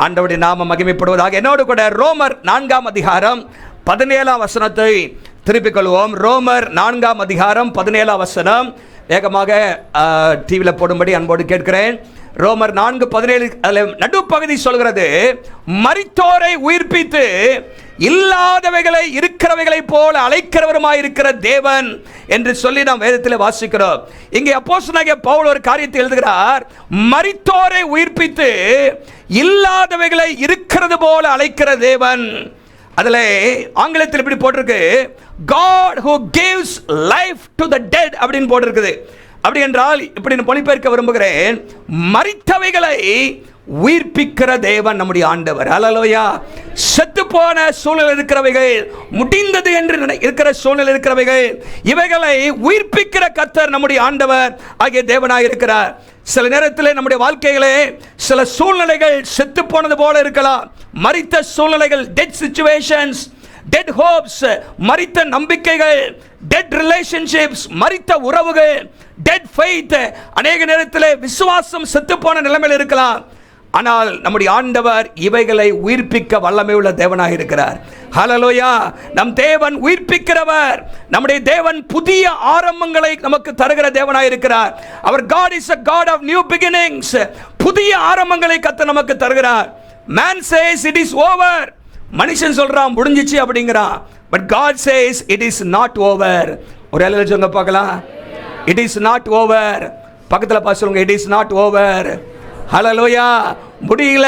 ஆண்டவருடைய நாமம் மகிமைப்படுவதாக. என்னோடு கூட ரோமர் 4ஆம் அதிகாரம் 17ஆம் வசனத்தை திருப்பிக் கொள்வோம். ரோமர் 4ஆம் அதிகாரம் 17ஆம் வசனம் வேகமாக டிவியில் போடும்படி அன்போடு கேட்கிறேன். ரோமர் 4:17 நடுப்பகுதி சொல்கிறது, மரித்தோரை உயிர்ப்பித்து இல்லாதவைகளை இருக்கிறவைகளை போல அழைக்கிறவருமாயிருக்கிற தேவன் என்று சொல்லி நாம் வேதத்தில் வாசிக்கிறோம். இங்கே அப்போஸ்தலனாகிய பவுல் ஒரு காரியத்தை எழுதுகிறார். மரித்தோரை உயிர்ப்பித்து இல்லாதவைகளை இருக்கிறது போல அழைக்கிற தேவன். அதில் ஆங்கிலத்தில் இப்படி போட்டிருக்கு, God who gives life to the dead அப்படின்னு போட்டிருக்குது. அப்படி என்றால் இப்படி மொழிபெயர்க்க விரும்புகிறேன், மரித்தவைகளை உயிர்ப்பிக்கிற தேவன் நம்முடைய ஆண்டவர். ஹல்லேலூயா. செத்து போன சூழ்நிலை இருக்கிறவைகள், முடிந்தது என்று இருக்கிற சூழ்நிலை இருக்கிறவைகள், இவைகளை உயிர்ப்பிக்கிற கர்த்தர் நம்முடைய ஆண்டவர் ஆகிய தேவனாக இருக்கிறார். சில நேரத்தில் நம்முடைய வாழ்க்கைகளே சில சூழ்நிலைகள் செத்து போனது போல இருக்கலாம். மரித்த சூழ்நிலைகள், டெட் சிச்சுவேஷன்ஸ், டெட் ஹோப்ஸ், மரித்த நம்பிக்கைகள், டெட் ரிலேஷன்ஷிப்ஸ், மரித்த உறவுகள், டெட் ஃபெய்த். அநேக நேரத்தில் விசுவாசம் செத்து போன நிலைமையில் இருக்கலாம். ஆனால் நம்முடைய ஆண்டவர் இவைகளை உயிர்ப்பிக்க வல்லமை உள்ள தேவனாக இருக்கிறார். ஹல்லேலூயா. நம் தேவன் உயிர்ப்பிக்கிறவர். நம்முடைய தேவன் புதிய ஆரம்பங்களை நமக்கு தருகிற தேவனாக இருக்கிறார். அவர் God is a God of new beginnings. புதிய ஆரம்பங்களை கர்த்தர் நமக்கு தருகிறார். Man says it is over. மனுஷன் சொல்றான் முடிஞ்சிச்சு அப்படிங்கிறான். But God says it is not over. ஒரு அல்லேலூயா சொல்லுங்க பார்க்கலாம். It is not over. பக்கத்தில் பார்த்து சொல்லுங்க, it is not over. ஹல்லேலூயா. முடியல.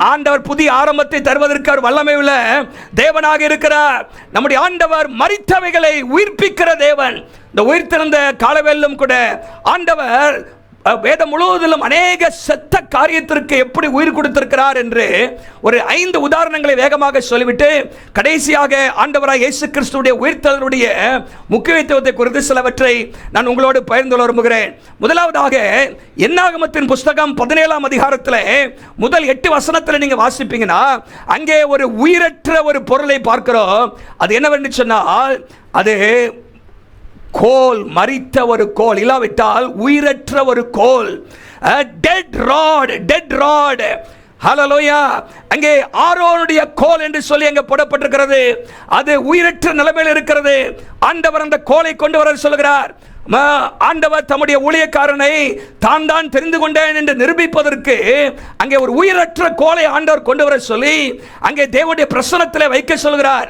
ஆண்டவர் புதிய ஆரம்பத்தை தருவதற்கு அவர் வல்லமை உள்ள தேவனாக இருக்கிறார். நம்முடைய ஆண்டவர் மரித்தவைகளை உயிர்ப்பிக்கிற தேவன். இந்த உயிர்த்தெழுந்த காலவெல்லும் கூட ஆண்டவர் வேதம் முழுவதிலும் அநேக செத்த காரியத்திற்கு எப்படி உயிர் கொடுத்திருக்கிறார் என்று ஒரு 5 உதாரணங்களை வேகமாக சொல்லிவிட்டு கடைசியாக ஆண்டவராய் இயேசு கிறிஸ்துவுடைய உயிர்த்தெழுதலுடைய முக்கியத்துவத்தை குறித்து சிலவற்றை நான் உங்களோடு பகிர்ந்து கொள்ள விரும்புகிறேன். முதலாவதாக என்னாகமத்தின் புஸ்தகம் 17ஆம் அதிகாரத்தில் முதல் 8 வசனத்தில் நீங்க வாசிப்பீங்கன்னா அங்கே ஒரு உயிரற்ற ஒரு பொருளை பார்க்கிறோம். அது என்னவென்று சொன்னால் அது கோல், மரித்த ஒரு கோல், இல்லாவிட்டால் உயிரற்ற ஒரு கோல், டெட் ராட், டெட் ராட். ஹல்லேலூயா. அங்கே ஆரோனுடைய கோல் என்று சொல்லி அங்கே போடப்பட்டிருக்கிறது. அது உயிரற்ற நிலைமையில் இருக்கிறது. ஆண்டவர் அந்த கோலை கொண்டு வர சொல்கிறார். ஆண்டவர் தம்முடைய ஊழியக்காரனை தான் தெரிந்து கொண்டேன் என்று நிரூபிப்பதற்கு அங்கே ஒரு உயிரற்ற கோலை ஆண்டவர் கொண்டு வர சொல்லி அங்கே தேவனுடைய பிரசன்னத்தில் வைக்க சொல்கிறார்.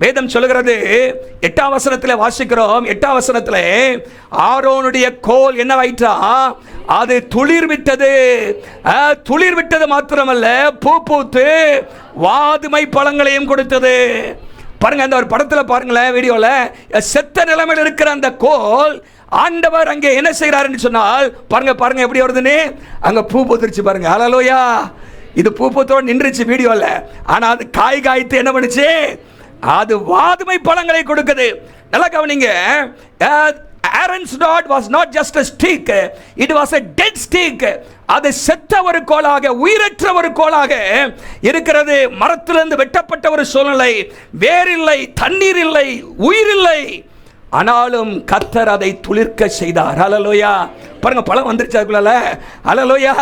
வேதம் சொல்கிறது 8ஆம் வசனத்தில் வாசிக்கிறோம். 8ஆம் வசனத்தில் ஆரோனுடைய கோல் என்னவாயிற்றா, அது துளிர் விட்டது. துளிர் விட்டது மாத்திரமல்ல, பூ பூத்து வாதுமை பழங்களையும் கொடுத்தது. பாருங்க, அந்த ஒரு படத்தில் பாருங்களேன், வீடியோவில் செத்த நிலைமையில் இருக்கிற அந்த கோல் ஆண்டவர் அங்கே என்ன செய்கிறாருன்னு சொன்னால் பாருங்க பாருங்க எப்படி வருதுன்னு, அங்கே பூ பூத்துருச்சு பாருங்க. ஹல்லேலூயா. இது பூ பூத்தோடு நின்றுச்சு வீடியோவில். ஆனால் அது காய் காய்த்து என்ன பண்ணுச்சு, அது வாதுமை பழங்களை கொடுக்குது. நல்லா கவனிங்க. Aaron's rod was not just a stick, it was a dead stick. அது செத்த ஒரு கோலாக, உயிரற்ற ஒரு கோலாக இருக்கிறது. மரத்திலிருந்து வெட்டப்பட்ட ஒரு சூழ்நிலை, வேரில்லை, தண்ணீர் இல்லை, உயிர் இல்லை. ஆனாலும் கர்த்தர் அதை துளிர்க்க செய்தார். ஹல்லேலூயா. பாருங்க, பழம் வந்துருச்சு அதுக்குள்ள. ஹல்லேலூயா.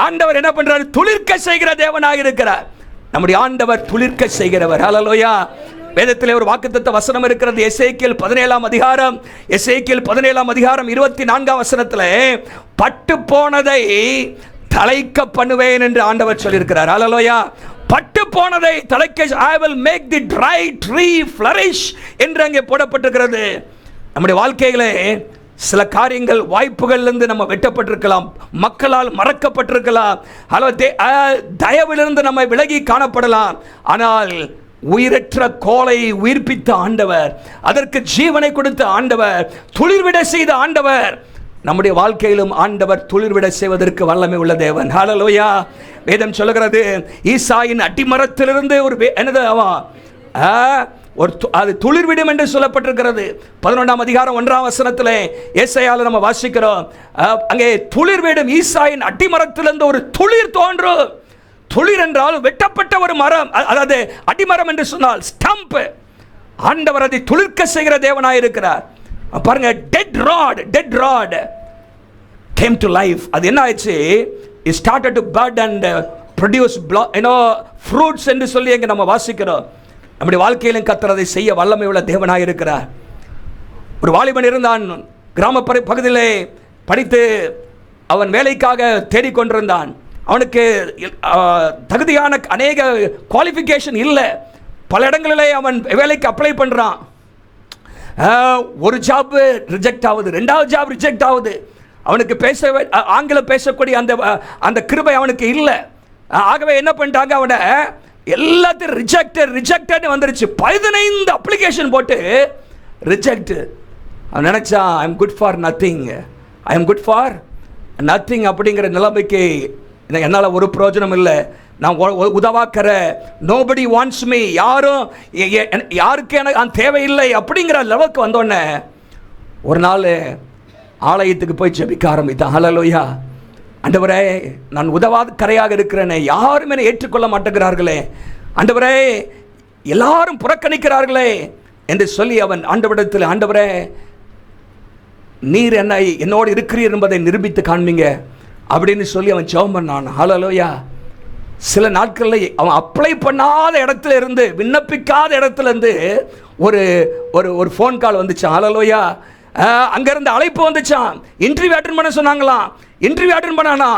ஆண்டவர் என்ன பண்றாரு, துளிர்க்க செய்கிற தேவனாக இருக்கிறார். நம்முடைய ஆண்டவர் துளிர்க்க செய்கிறவர். ஹல்லேலூயா. வேதத்திலே ஒரு வாக்குத்தத்த வசனம் இருக்கிறது. எசேக்கியேல் 17ஆம் அதிகாரம் 24ஆம் வசனத்தில் பட்டு போனதை தழைக்க பண்ணுவேன் என்று ஆண்டவர் சொல்லியிருக்கிறார். ஹல்லேலூயா. பட்டு போனதை தழைக்க, I will make the dry tree flourish என்று அங்கே போடப்பட்டிருக்கிறது. நம்முடைய வாழ்க்கையிலே சில காரியங்கள், வாய்ப்புகளிலிருந்து நம்ம வெட்டப்பட்டிருக்கலாம், மக்களால் மறக்கப்பட்டிருக்கலாம், தயவிலிருந்து நம்ம விலகி காணப்படலாம். ஆனால் உயிரற்ற கோலை உயிர்ப்பித்த ஆண்டவர், அதற்கு ஜீவனை கொடுத்த ஆண்டவர், துளிர்விட செய்த ஆண்டவர், நம்முடைய வாழ்க்கையிலும் ஆண்டவர் துளிர்விட செய்வதற்கு வல்லமை உள்ள தேவன். ஹல்லேலூயா. வேதம் சொல்லுகிறது, ஈசாயின் அடிமரத்திலிருந்து ஒரு அது துளிர்விடும் என்று சொல்லப்பட்டிருக்கிறது. 11ஆம் அதிகாரம் 1ஆம் வசனத்தில் ஏசாயால நம்ம வாசிக்கிறோம். அங்கே துளிர்விடும், ஈசாயின் அடிமரத்திலிருந்து ஒரு துளிர் தோன்றும். துளிர் என்றால் வெட்டப்பட்ட ஒரு மரம், அதாவது அடிமரம் என்று சொன்னால் ஸ்டம்ப். ஆண்டவர் அதை துளிர்க்க செய்கிற தேவனாய் இருக்கிறார். பாருங்க, dead rod came to life. அது என்ன ஆயிடுச்சு, it started to bud and produce fruits என்று சொல்லி எங்கே நம்ம வாசிக்கிறோம். நம்முடைய வாழ்க்கையிலும் கர்த்தர் அதை செய்ய வல்லமை உள்ள தேவனாக இருக்கிறார். ஒரு வாலிபன் இருந்தான், கிராம பகுதியிலே படித்து அவன் வேலைக்காக தேடிக்கொண்டிருந்தான். அவனுக்கு தகுதியான அநேக குவாலிஃபிகேஷன் இல்லை. பல இடங்களிலே அவன் வேலைக்கு அப்ளை பண்ணுறான். ஒரு ஜாப் ரிஜெக்ட் ஆகுது, ரெண்டாவது ஜாப் ரிஜெக்ட் ஆகுது. அவனுக்கு ஆங்கிலம் பேசக்கூடிய அந்த கிருபை அவனுக்கு இல்லை. ஆகவே என்ன பண்ணிட்டாங்க, அவனை எல்லாத்தையும் ரிஜெக்டட் வந்துருச்சு. 15 அப்ளிகேஷன் போட்டு ரிஜெக்ட். அவன் நினைச்சான், I am good for nothing, I am good for nothing அப்படிங்கிற நிலைமைக்கு என்னால் ஒரு பிரயோஜனம் இல்லை, நான் உதவாக்கிற, நோபடி வாண்ட்ஸ் மீ, யாருக்கு எனக்கு தேவையில்லை அப்படிங்கிற லெவலுக்கு வந்தோடனே ஒரு நாள் ஆலயத்துக்கு போய் ஜெபிக்க ஆரம்பித்தான். ஹல்லேலூயா. ஆண்டவரே, நான் உதவாத கரையாக இருக்கிறேனே, யாரும் என்னை ஏற்றுக்கொள்ள மாட்டேங்கிறார்களே, ஆண்டவரே எல்லாரும் புறக்கணிக்கிறார்களே என்று சொல்லி அவன் ஆண்டவரிடத்தில், ஆண்டவரே நீர் என்னோடு இருக்கிறீர் என்பதை நிரூபித்து காண்பீங்க அப்படின்னு சொல்லி அவன் ஜெபம் பண்ணான். ஹல்லேலூயா. சில நாட்களில் அவன் அப்ளை பண்ணாத இடத்துல இருந்து, விண்ணப்பிக்காத இடத்துல இருந்து ஒரு ஃபோன் கால் வந்துச்சான். ஹல்லேலூயா. அங்கேருந்து அழைப்பு வந்துச்சான். இன்டர்வியூ அட்டன் பண்ண சொன்னாங்களாம். இன்டர்வியூ அட்டன் பண்ணானா,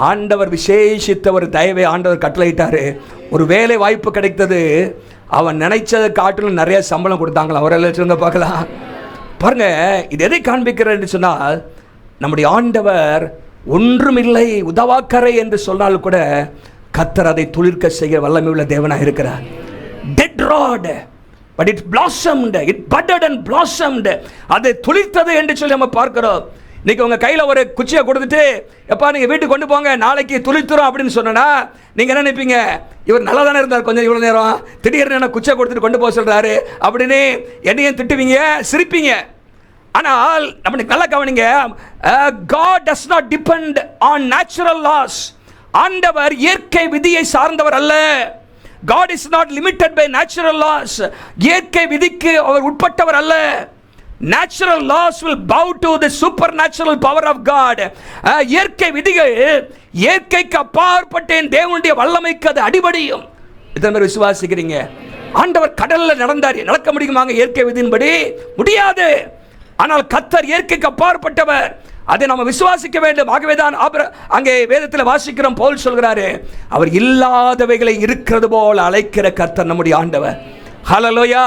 ஆண்டவர் விசேஷித்த ஒரு தயவை ஆண்டவர் கட்டளையிட்டார். ஒரு வேலை வாய்ப்பு கிடைத்தது. அவன் நினைச்சதை காட்டிலும் நிறைய சம்பளம் கொடுத்தாங்களாம். ஒரு சொல்லுங்க பார்க்கலாம். பாருங்க, இது எதை காண்பிக்கிறேன்னு சொன்னால், நம்முடைய ஆண்டவர் ஒன்றுமில்லை உதவாக்கரை என்று சொன்னால் கூட கர்த்தர் அதை துளிர்க்க செய்ய வல்லமை உள்ள தேவனாக இருக்கிறார். Dead rod but it blossomed, it budded and blossomed. அது துளிர்த்தது என்று சொல்லி நம்ம பார்க்கிறோம். இன்னைக்கு உங்க கையில ஒரு குச்சியை கொடுத்துட்டு, எப்பா நீங்க வீட்டுக்கு கொண்டு போங்க, நாளைக்கு துளிர்த்துறோம் அப்படின்னு சொன்னா நீங்க என்ன நினைப்பீங்க, இவர் நல்லா தானே இருந்தார் கொஞ்சம் இவ்வளவு நேரம், திடீர்னு என்ன குச்சியை கொடுத்துட்டு கொண்டு போக சொல்றாரு அப்படின்னு என்னையும் திட்டுவீங்க, சிரிப்பீங்க. ஆனால் நம்ம நல்லா கவனிங்க, God does not depend on natural laws. ஆண்டவர் இயற்கை விதியை சார்ந்தவர் அல்ல. God is not limited by natural laws. இயற்கை விதிக்கு அவர் உட்பட்டவர் அல்ல. Natural laws will bow to the supernatural power of God. இயற்கை விதிகள் இயற்கைக்கு அப்பாற்பட்ட தேவனுடைய வல்லமைக்கு அது அடிபடியும். இதை மாதிரி விசுவாசிக்கிறீங்க? ஆண்டவர் கடல்ல நடக்க முடியுமாங்க இயற்கை விதியின்படி? முடியாது. ஆனால் கர்த்தர் இயற்கைக்கு அப்பாற்பட்டவர், அதை நம்ம விசுவாசிக்க வேண்டும். ஆகவே தான் அங்கே வேதத்தில் வாசிக்கிறோம், பவுல் சொல்கிறாரு, அவர் இல்லாதவைகளை இருக்கிறது போல அழைக்கிற கர்த்தர் நம்முடைய ஆண்டவர். ஹல்லேலூயா.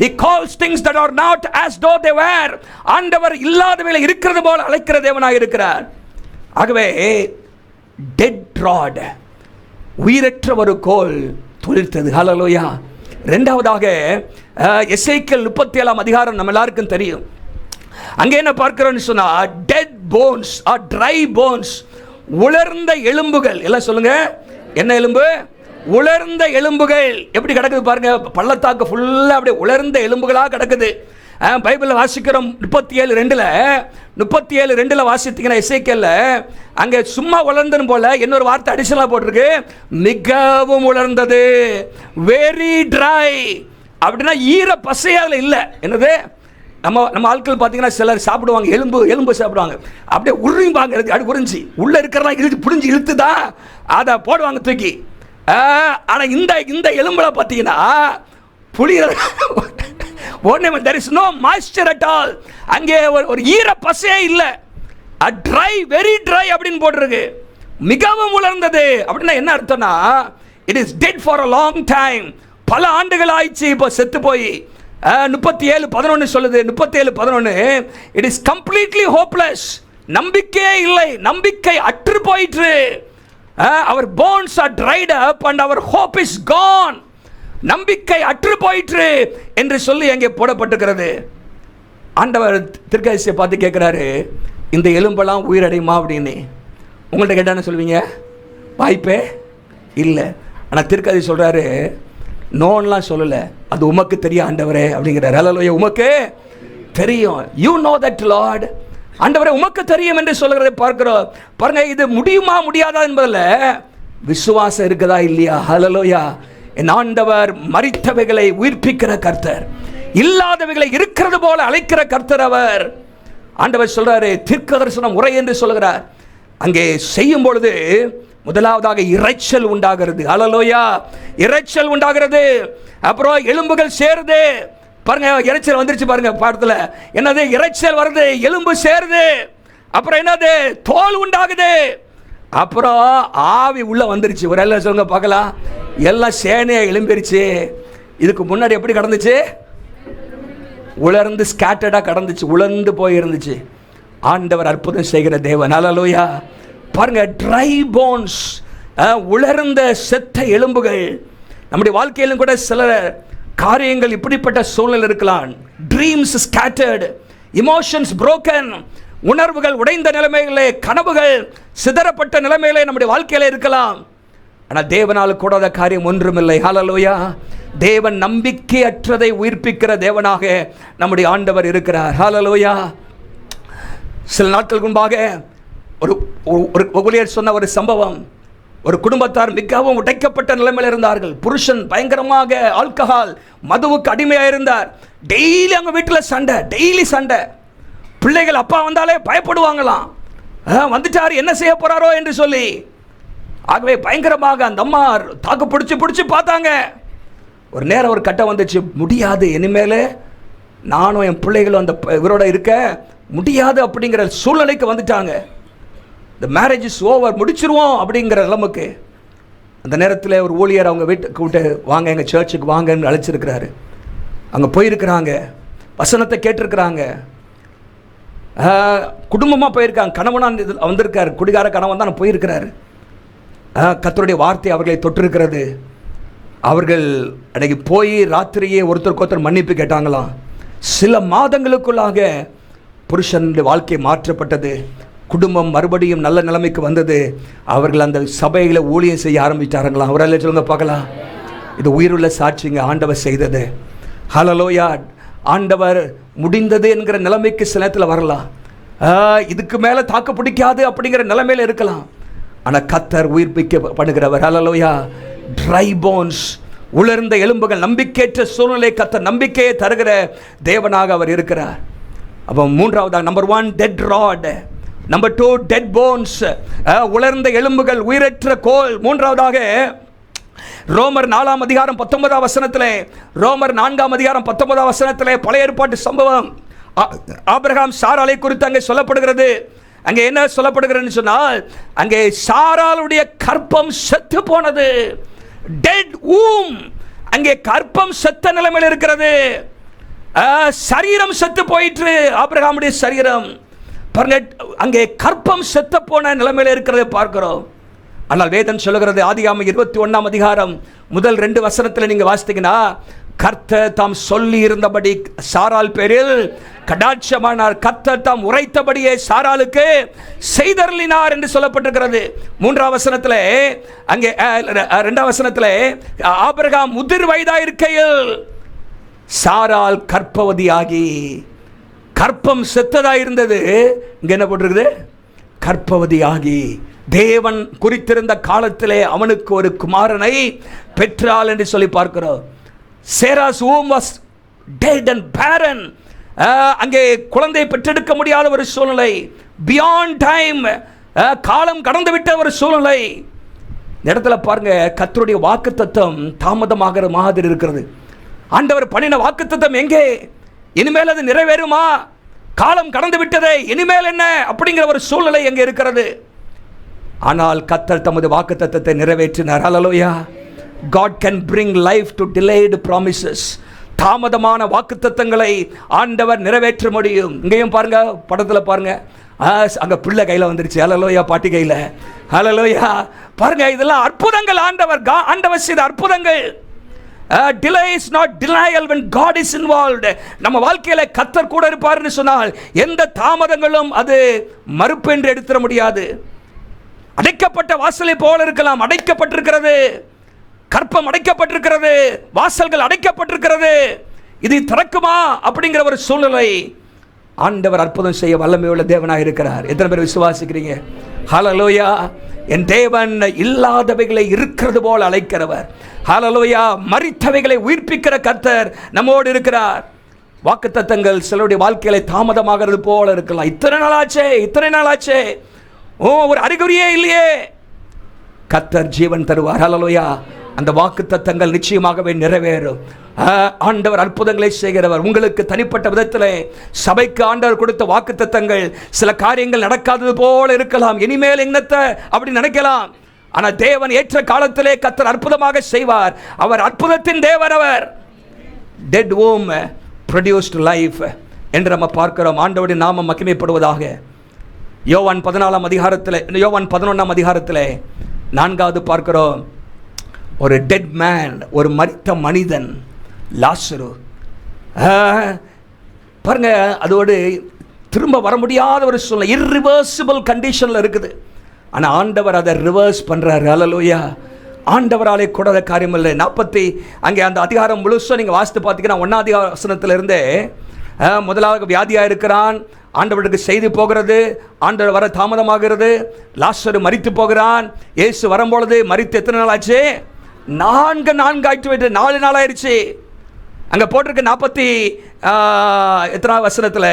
He calls things that are not as though they were. ஆண்டவர் இல்லாதவைகளை இருக்கிறது போல அழைக்கிற தேவனாக இருக்கிறார். ஆகவே டெட் ராட், உயிரற்ற ஒரு கோல் துளிர்த்தது. ஹல்லேலூயா. இரண்டாவதாக எசேக்கியேல் 37ஆம் அதிகாரம் நம்ம எல்லாருக்கும் தெரியும். அங்கே என்ன பார்க்கிறோம்னு சொன்னா, dead bones or dry bones, உலர்ந்த எலும்புகள். எல்லாம் சொல்லுங்க, என்ன எலும்பு? உலர்ந்த எலும்புகள். எப்படி கிடக்குது பாருங்க, பள்ளத்தாக்கு ஃபுல்லா அப்படியே உலர்ந்த எலும்புகளா கிடக்குது. பைபிளில் வாசிக்கிறோம் 37:2 வாசித்தீங்கன்னா எசேக்கியேல்ல அங்கே சும்மா உலர்ந்தன்னு போல இன்னொரு வார்த்தை அடிஷனலா போட்டிருக்கு, மிகவும் உலர்ந்தது, வெரி ட்ரை. அப்படின்னா ஈர பசையால இல்லை. என்னது, நம்ம ஆட்கள் பார்த்தீங்கன்னா சிலர் சாப்பிடுவாங்க, எலும்பு சாப்பிடுவாங்க, அப்படியே உருவாங்க, அப்படி உறிஞ்சி உள்ள இருக்கிறதா புடிஞ்சு இழுத்து தான் அதை போடுவாங்க தூக்கி. ஆனால் இந்த எலும்புல பார்த்தீங்கன்னா புளிய there is no moisture at all. அங்கே ஒரு ஈர பசையே இல்லை. ட்ரை, வெரி ட்ரை அப்படின்னு போட்டிருக்கு. மிகவும் உலர்ந்தது அப்படின்னா என்ன அர்த்தம்னா, it is dead for a long time. பல ஆண்டுகள் ஆயிடுச்சு இப்போ செத்து போய். 37:11 சொல்லுது. 37:11 இட் இஸ் கம்ப்ளீட்லி ஹோப்லெஸ். நம்பிக்கையே இல்லை, நம்பிக்கை அற்று போயிற்று. our bones are dried up and our hope is gone. நம்பிக்கை அற்று போயிற்று என்று சொல்லி அங்கே போடப்பட்டிருக்கிறது. ஆண்டவர் தீர்க்கதரிசியை பார்த்து கேட்கிறாரு, இந்த எலும்பெல்லாம் உயிரடையுமா அப்படின்னு. உங்கள்கிட்ட கேட்டான்னு சொல்லுவீங்க, வாய்ப்பே இல்லை. ஆனால் தீர்க்கதரிசி சொல்றாரு, நோன்லாம் சொல்லலை, அது உமக்கு தெரியும் ஆண்டவரே அப்படிங்கிறார். ஹல்லேலூயா. உமக்கு தெரியும், யூ நோ தட் லார்ட். ஆண்டவரே உமக்கு தெரியும் என்று சொல்கிறதை பார்க்கிறோம். பாருங்க, இது முடியுமா முடியாதா என்பதில் விசுவாசம் இருக்குதா இல்லையா? ஹல்லேலூயா. என் ஆண்டவர் மரித்தவைகளை உயிர்ப்பிக்கிற கர்த்தர், இல்லாதவைகளை இருக்கிறது போல அழைக்கிற கர்த்தர் அவர். ஆண்டவர் சொல்றாரு, தீர்க்க தரிசனம் உரை என்று சொல்கிறார். அங்கே செய்யும் பொழுது முதலாவதாக இரைச்சல் உண்டாகிறது. ஹல்லேலூயா, இரைச்சல் உண்டாகிறது. அப்புறம் எலும்புகள் சேருது. பாருங்க, இரைச்சல் வந்துருச்சு பாருங்க பாடத்துல. என்னது? இரைச்சல் வருது, எலும்பு சேருது. அப்புறம் என்னது? தோல் உண்டாகுது. அப்புறம் ஆவி உள்ள வந்துருச்சு. ஒரு எல்லாம் சொல்லுங்க பார்க்கலாம். எல்லாம் சேனையா எழும்பிருச்சு. இதுக்கு முன்னாடி எப்படி கடந்துச்சு? உலர்ந்து ஸ்கேட்டர்டா கடந்துச்சு, உலர்ந்து போயிருந்துச்சு. ஆண்டவர் அற்புதம் செய்கிற தேவன். ஹல்லேலூயா. பாருங்க, ட்ரை போன்ஸ், உலர்ந்த செத்த எலும்புகள். நம்முடைய வாழ்க்கையிலும் கூட சில காரியங்கள் இப்படிப்பட்ட சூழ்நிலை இருக்கலாம். ட்ரீம்ஸ் ஸ்கேட்டர்டு, இமோஷன்ஸ் புரோக்கன், உணர்வுகள் உடைந்த நிலைமைகளே, கனவுகள் சிதறப்பட்ட நிலைமைகளே நம்முடைய வாழ்க்கையில இருக்கலாம். ஆனால் தேவனால் கூடாத காரியம் ஒன்றுமில்லை. ஹல்லேலூயா. தேவன் நம்பிக்கையற்றதை உயிர்ப்பிக்கிற தேவனாக நம்முடைய ஆண்டவர் இருக்கிறார். ஹல்லேலூயா. சில நாட்களுக்கு முன்பாக ஒரு ஊழியர் சொன்ன ஒரு சம்பவம். ஒரு குடும்பத்தார் மிகவும் உடைக்கப்பட்ட நிலைமையில் இருந்தார்கள். புருஷன் பயங்கரமாக ஆல்கஹால், மதுவுக்கு அடிமையாக இருந்தார். டெய்லி அவங்க வீட்டில் சண்டை, டெய்லி சண்டை. பிள்ளைகள் அப்பா வந்தாலே பயப்படுவாங்களாம். வந்துட்டார், என்ன செய்ய போறாரோ என்று சொல்லி. ஆகவே பயங்கரமாக அந்த அம்மா தாக்கு பிடிச்சி பார்த்தாங்க. ஒரு நேரம் ஒரு கட்டம் வந்துச்சு, முடியாது, இனிமேல் நானும் என் பிள்ளைகளும் அந்த இவரோட இருக்க முடியாது அப்படிங்கிற சூழ்நிலைக்கு வந்துட்டாங்க. இந்த மேரேஜ் இஸ் ஓவர், முடிச்சிருவோம் அப்படிங்கிற நிலைமைக்கு. அந்த நேரத்தில் ஒரு ஊழியர் அவங்க வீட்டுக்கு கூப்பிட்டு, வாங்க எங்கள் சர்ச்சுக்கு வாங்கன்னு அழைச்சிருக்கிறாரு. அங்கே போயிருக்கிறாங்க, வசனத்தை கேட்டிருக்கிறாங்க, குடும்பமாக போயிருக்காங்க. கணவனாக வந்திருக்காரு, குடிகார கணவன் தான் போயிருக்கிறாரு. கர்த்தருடைய வார்த்தை அவர்களை தொட்டிருக்கிறது. அவர்கள் அன்றைக்கி போய் ராத்திரியே ஒருத்தருக்கு ஒருத்தர் மன்னிப்பு கேட்டாங்களாம். சில மாதங்களுக்குள்ளாக புருஷனுடைய வாழ்க்கை மாற்றப்பட்டது. குடும்பம் மறுபடியும் நல்ல நிலைமைக்கு வந்தது. அவர்கள் அந்த சபையில் ஊழியம் செய்ய ஆரம்பித்தார்களாம். அவரால் சொல்லுங்க பார்க்கலாம். இது உயிருள்ள சாட்சிங்க, ஆண்டவர் செய்தது. ஹல்லேலூயா. ஆண்டவர் முடிந்தது என்கிற நிலைமைக்கு சில நேரத்தில் வரலாம். இதுக்கு மேலே தாக்கு பிடிக்காது அப்படிங்கிற நிலைமையில் இருக்கலாம். ஆனால் கர்த்தர் உயிர்ப்பிக்க பண்ணுகிறவர். ஹல்லேலூயா. ட்ரை போன்ஸ், உலர்ந்த எலும்புகள், நம்பிக்கையற்ற சூழ்நிலை கர்த்தர் நம்பிக்கையை தருகிற தேவனாக அவர் இருக்கிறார். அப்போ மூன்றாவதாக, number 1 dead rod, number 2 dead bones, உலர்ந்த எலும்புகள், உயிரற்ற கோல். மூன்றாவதாக ரோமர் 4 அதிகாரம் 19 வசனத்திலே, ரோமர் 4 அதிகாரம் 19 வசனத்திலே பழைய ஏற்பாட்டு சம்பவம் ஆபிரகாம் சாராளை குறித்து அங்கே சொல்லப்படுகிறது. அங்கே என்ன சொல்லப்படுகிறதுன்னு சொன்னால், அங்கே சாராளுடைய கற்பம் செத்து போனது. டெட் ஊம், அங்கே கற்பம் செத்த நிலைமையில் இருக்கிறது. சரீரம் செத்து போயிற்று, ஆபிரகாமுடைய சரீரம். பாருங்க, அங்கே கற்பம் செத்து போன நிலைமையில் இருக்கிறதை பார்க்கிறோம். ஆனால் வேதம் சொல்லுகிறது, ஆதியாகமம் 21 அதிகாரம் முதல் 2 வசனத்தில் நீங்க வாசித்தீங்கன்னா, கர்த்தர் தாம் சொல்லி இருந்தபடி சாராள் பேரில் கடாட்சமானார். கர்த்தர் தாம் உரைத்தபடியே சாராளுக்கு செய்தருளினார் என்று சொல்லப்பட்டிருக்கிறது. 3 வசனத்தில், அங்கே 2 வசனத்தில், ஆபிரகாம் முதிர் வயதாயிருக்கையில் சாராள் கற்பவதியாகி, கற்பம் செத்ததா இருந்தது, இங்க என்ன போட்டிருக்குது? கற்பவதியாகி தேவன் குறித்திருந்த காலத்திலே அவனுக்கு ஒரு குமாரனை பெற்றாள் என்று சொல்லி பார்க்கிறோம். Cheras womb was dead and barren. அங்கே குழந்தை பெற்றெடுக்க முடியாத ஒரு சூழ்நிலை, பியாண்ட் டைம், காலம் கடந்து விட்ட ஒரு சூழ்நிலை. இந்த இடத்துல பாருங்க, கர்த்தருடைய வாக்குத்தத்தம் தாமதமாகிற மாதிரி இருக்கிறது. ஆண்டவர் பண்ணின வாக்குத்தத்தம் எங்கே? இனிமேல் அது நிறைவேறுமா? காலம் கடந்து விட்டதே, இனிமேல் என்ன அப்படிங்கிற ஒரு சூழ்நிலை எங்கே இருக்கிறது. ஆனால் கர்த்தர் தமது வாக்குத்தத்தத்தை நிறைவேற்றினார். ஹல்லேலூயா. God can bring life to delayed promises. தாமதமான வாக்குத்தத்தங்களை ஆண்டவர் நிறைவேற்ற முடியும். இங்கேயும் பாருங்க, படத்தில் பாருங்க, அங்க பிள்ளை கையில் வந்துருச்சு. ஹல்லேலூயா. பாட்டி கையில். ஹல்லேலூயா. பாருங்க, இதெல்லாம் அற்புதங்கள். ஆண்டவர் செய்த அற்புதங்கள். Delay is not denial when God is involved. நம்ம வாழ்க்கையில கர்த்தர் கூட இருப்பார்னு சொன்னால் எந்த தாமதங்களும் அது மறுப்பு என்று எடுத்துட முடியாது. அடைக்கப்பட்ட வாசலை போல இருக்கலாம், அடைக்கப்பட்டிருக்கிறது. கற்பம் அடைக்கப்பட்டிருக்கிறது, வாசல்கள் அடைக்கப்பட்டிருக்கிறது. இது திறக்குமா அப்படிங்கிற ஒரு சூழ்நிலை. ஆண்டவர் அற்புதம் செய்ய வல்லமையுள்ள தேவனாக இருக்கிறார். எத்தனை பேர் விசுவாசிக்கிறீங்க? ஹல்லேலூயா. என் தேவன் இல்லாதவைகளை இருக்கிறது போல அழைக்கிறவர். ஹல்லேலூயா. மரித்தவைகளை உயிர்ப்பிக்கிற கர்த்தர் நம்மோடு இருக்கிறார். வாக்குத்தத்தங்கள் சிலருடைய வாழ்க்கையில தாமதமாகிறது போல இருக்கலாம். இத்தனை நாளாச்சே, ஒரு அறிகுறியே இல்லையே. கர்த்தர் ஜீவன் தருவார். ஹல்லேலூயா. அந்த வாக்குத்தத்தங்கள் நிச்சயமாகவே நிறைவேறும். ஆண்டவர் அற்புதங்களை செய்கிறவர். உங்களுக்கு தனிப்பட்ட விதத்தில் சபைக்கு ஆண்டவர் கொடுத்த வாக்குத்தத்தங்கள் சில காரியங்கள் நடக்காதது போல இருக்கலாம். இனிமேல் என்னத்தை அப்படி நினைக்கலாம். ஆனால் தேவன் ஏற்ற காலத்திலே கர்த்தர் அற்புதமாக செய்வார். அவர் அற்புதத்தின் தேவர். அவர் டெட் womb produced life என்று நம்ம பார்க்கிறோம். ஆண்டவருடைய நாமம் மகிமைப்படுவதாக. யோவான் 14ஆம் அதிகாரத்தில், யோவான் 11ஆம் அதிகாரத்தில் 4வது பார்க்கிறோம். ஒரு டெட் மேன், ஒரு மரித்த மனிதன் லாசரு. பாருங்க, அதோடு திரும்ப வர முடியாத ஒரு சூழ்நிலை, இர்ரிவர்சிபிள் கண்டிஷனில் இருக்குது. ஆனால் ஆண்டவர் அதை ரிவர்ஸ் பண்ணுறாரு. ஹல்லேலூயா. ஆண்டவராலே கூடாத காரியம் இல்லை. அங்கே அந்த அதிகாரம் முழுசும் நீங்கள் வாசித்து பார்த்தீங்கன்னா 1ஆம் வசனத்திலிருந்தே முதலாவது வியாதியாக இருக்கிறான், ஆண்டவருக்கு செய்தி போகிறது, ஆண்டவர் வர தாமதமாகிறது, லாசரு மரித்து போகிறான். இயேசு வரும்பொழுது மரித்து எத்தனை நாள் ஆச்சு? 4 ஆயிட்டு, 4 நாள் ஆயிடுச்சு. அங்கே போட்டிருக்கு 40 எத்தனாவது வசனத்தில்,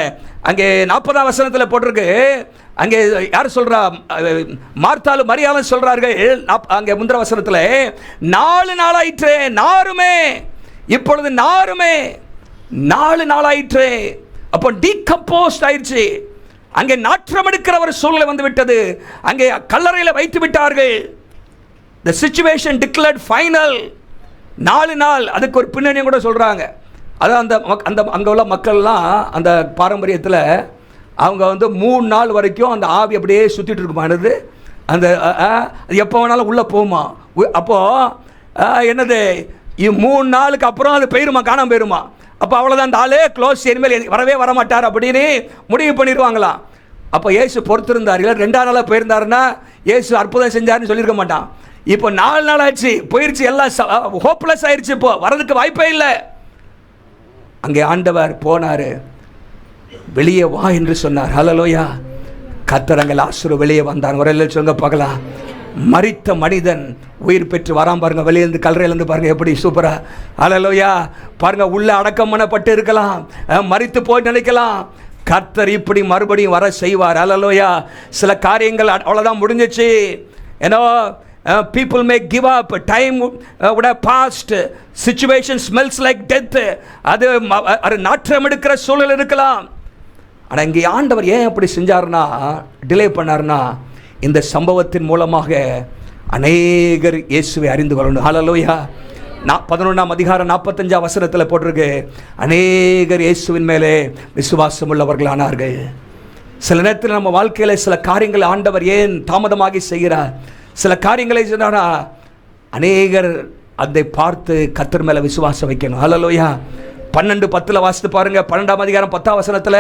அங்கே 40ஆம் வசனத்தில் போட்டிருக்கு. அங்கே யார் சொல்கிறா? மார்த்தாலும் மரியாளும் சொல்கிறார்கள். அங்கே முந்திர வசனத்தில் 4 நாள் ஆயிற்று, நாருமே, இப்பொழுது நாருமே 4 நாள் ஆயிற்று. அப்போ டீகம்போஸ்ட் ஆயிடுச்சு. அங்கே நாற்றம் எடுக்கிற ஒரு சூழ்நிலை வந்து விட்டது. அங்கே கல்லறையில் வைத்து விட்டார்கள். The situation declared final. 4 நாள். அதுக்கு ஒரு பின்னணியும் கூட சொல்கிறாங்க. அதான் அந்த அங்கே உள்ள மக்கள்லாம் அந்த பாரம்பரியத்தில் அவங்க வந்து 3 நாள் வரைக்கும் அந்த ஆவி அப்படியே சுற்றிட்டு இருக்குமானது. அந்த அது எப்போ வேணாலும் உள்ளே போகுமா. அப்போது என்னது, 3 நாளுக்கு அப்புறம் அது போயிருமா, காணாமல் போயிருமா. அப்போ அவ்வளோதான், அந்த ஆளே க்ளோஸ், இனிமேல் வரவே வரமாட்டார் அப்படின்னு முடிவு பண்ணிடுவாங்களாம். அப்போ இயேசு பொறுத்திருந்தார். இல்லை 2ஆம் நாளாக போயிருந்தாருன்னா இயேசு அற்புதம் செஞ்சாருன்னு சொல்லியிருக்க மாட்டான். இப்போ 4 நாள் ஆச்சு, போயிடுச்சு, எல்லாம் ஹோப்லெஸ் ஆயிடுச்சு, இப்போ வரதுக்கு வாய்ப்பே இல்லை. அங்கே ஆண்டவர் போனார், வெளியே வா என்று சொன்னார். ஹல்லேலூயா. கர்த்தர் அங்கே லாசரு வெளியே வந்தான். ஒரு சொல்லுங்க பார்க்கலாம். மரித்த மனிதன் உயிர் பெற்று வரான் பாருங்க, வெளியிருந்து கல்லறையிலேருந்து பாருங்க, எப்படி சூப்பரா. ஹல்லேலூயா. பாருங்க, உள்ள அடக்கம் பண்ணப்பட்டு இருக்கலாம், மரித்து போய் நினைக்கலாம். கர்த்தர் இப்படி மறுபடியும் வர செய்வார். ஹல்லேலூயா. சில காரியங்கள் அவ்வளோதான், முடிஞ்சிச்சு. ஏன்னோ people may give up, time would have passed, situation smells like death. அது நாற்றம் எடுக்கிற சூழல் இருக்கலாம். ஆனால் இங்கே ஆண்டவர் ஏன் அப்படி செஞ்சார்னா, டிலே பண்ணார்னா, இந்த சம்பவத்தின் மூலமாக அநேகர் இயேசுவை அறிந்து கொள்ளணும். ஹல்லேலூயா. 11ஆம் அதிகாரம் 45ஆம் வசனத்தில் போட்டிருக்கு, அநேகர் இயேசுவின் மேலே விசுவாசம் உள்ளவர்களானார்கள். சில நேரத்தில் நம்ம வாழ்க்கையில் சில காரியங்கள் ஆண்டவர் ஏன் தாமதமாகி செய்கிறார், சில காரியங்களை சொன்னா அநேகர் அதை பார்த்து கர்த்தர் மேலே விசுவாசம் வைக்கணும். ஹல்லேலூயா. 12:10 வாசித்து பாருங்க. 12ஆம் அதிகாரம் 10ஆம் வசனத்தில்,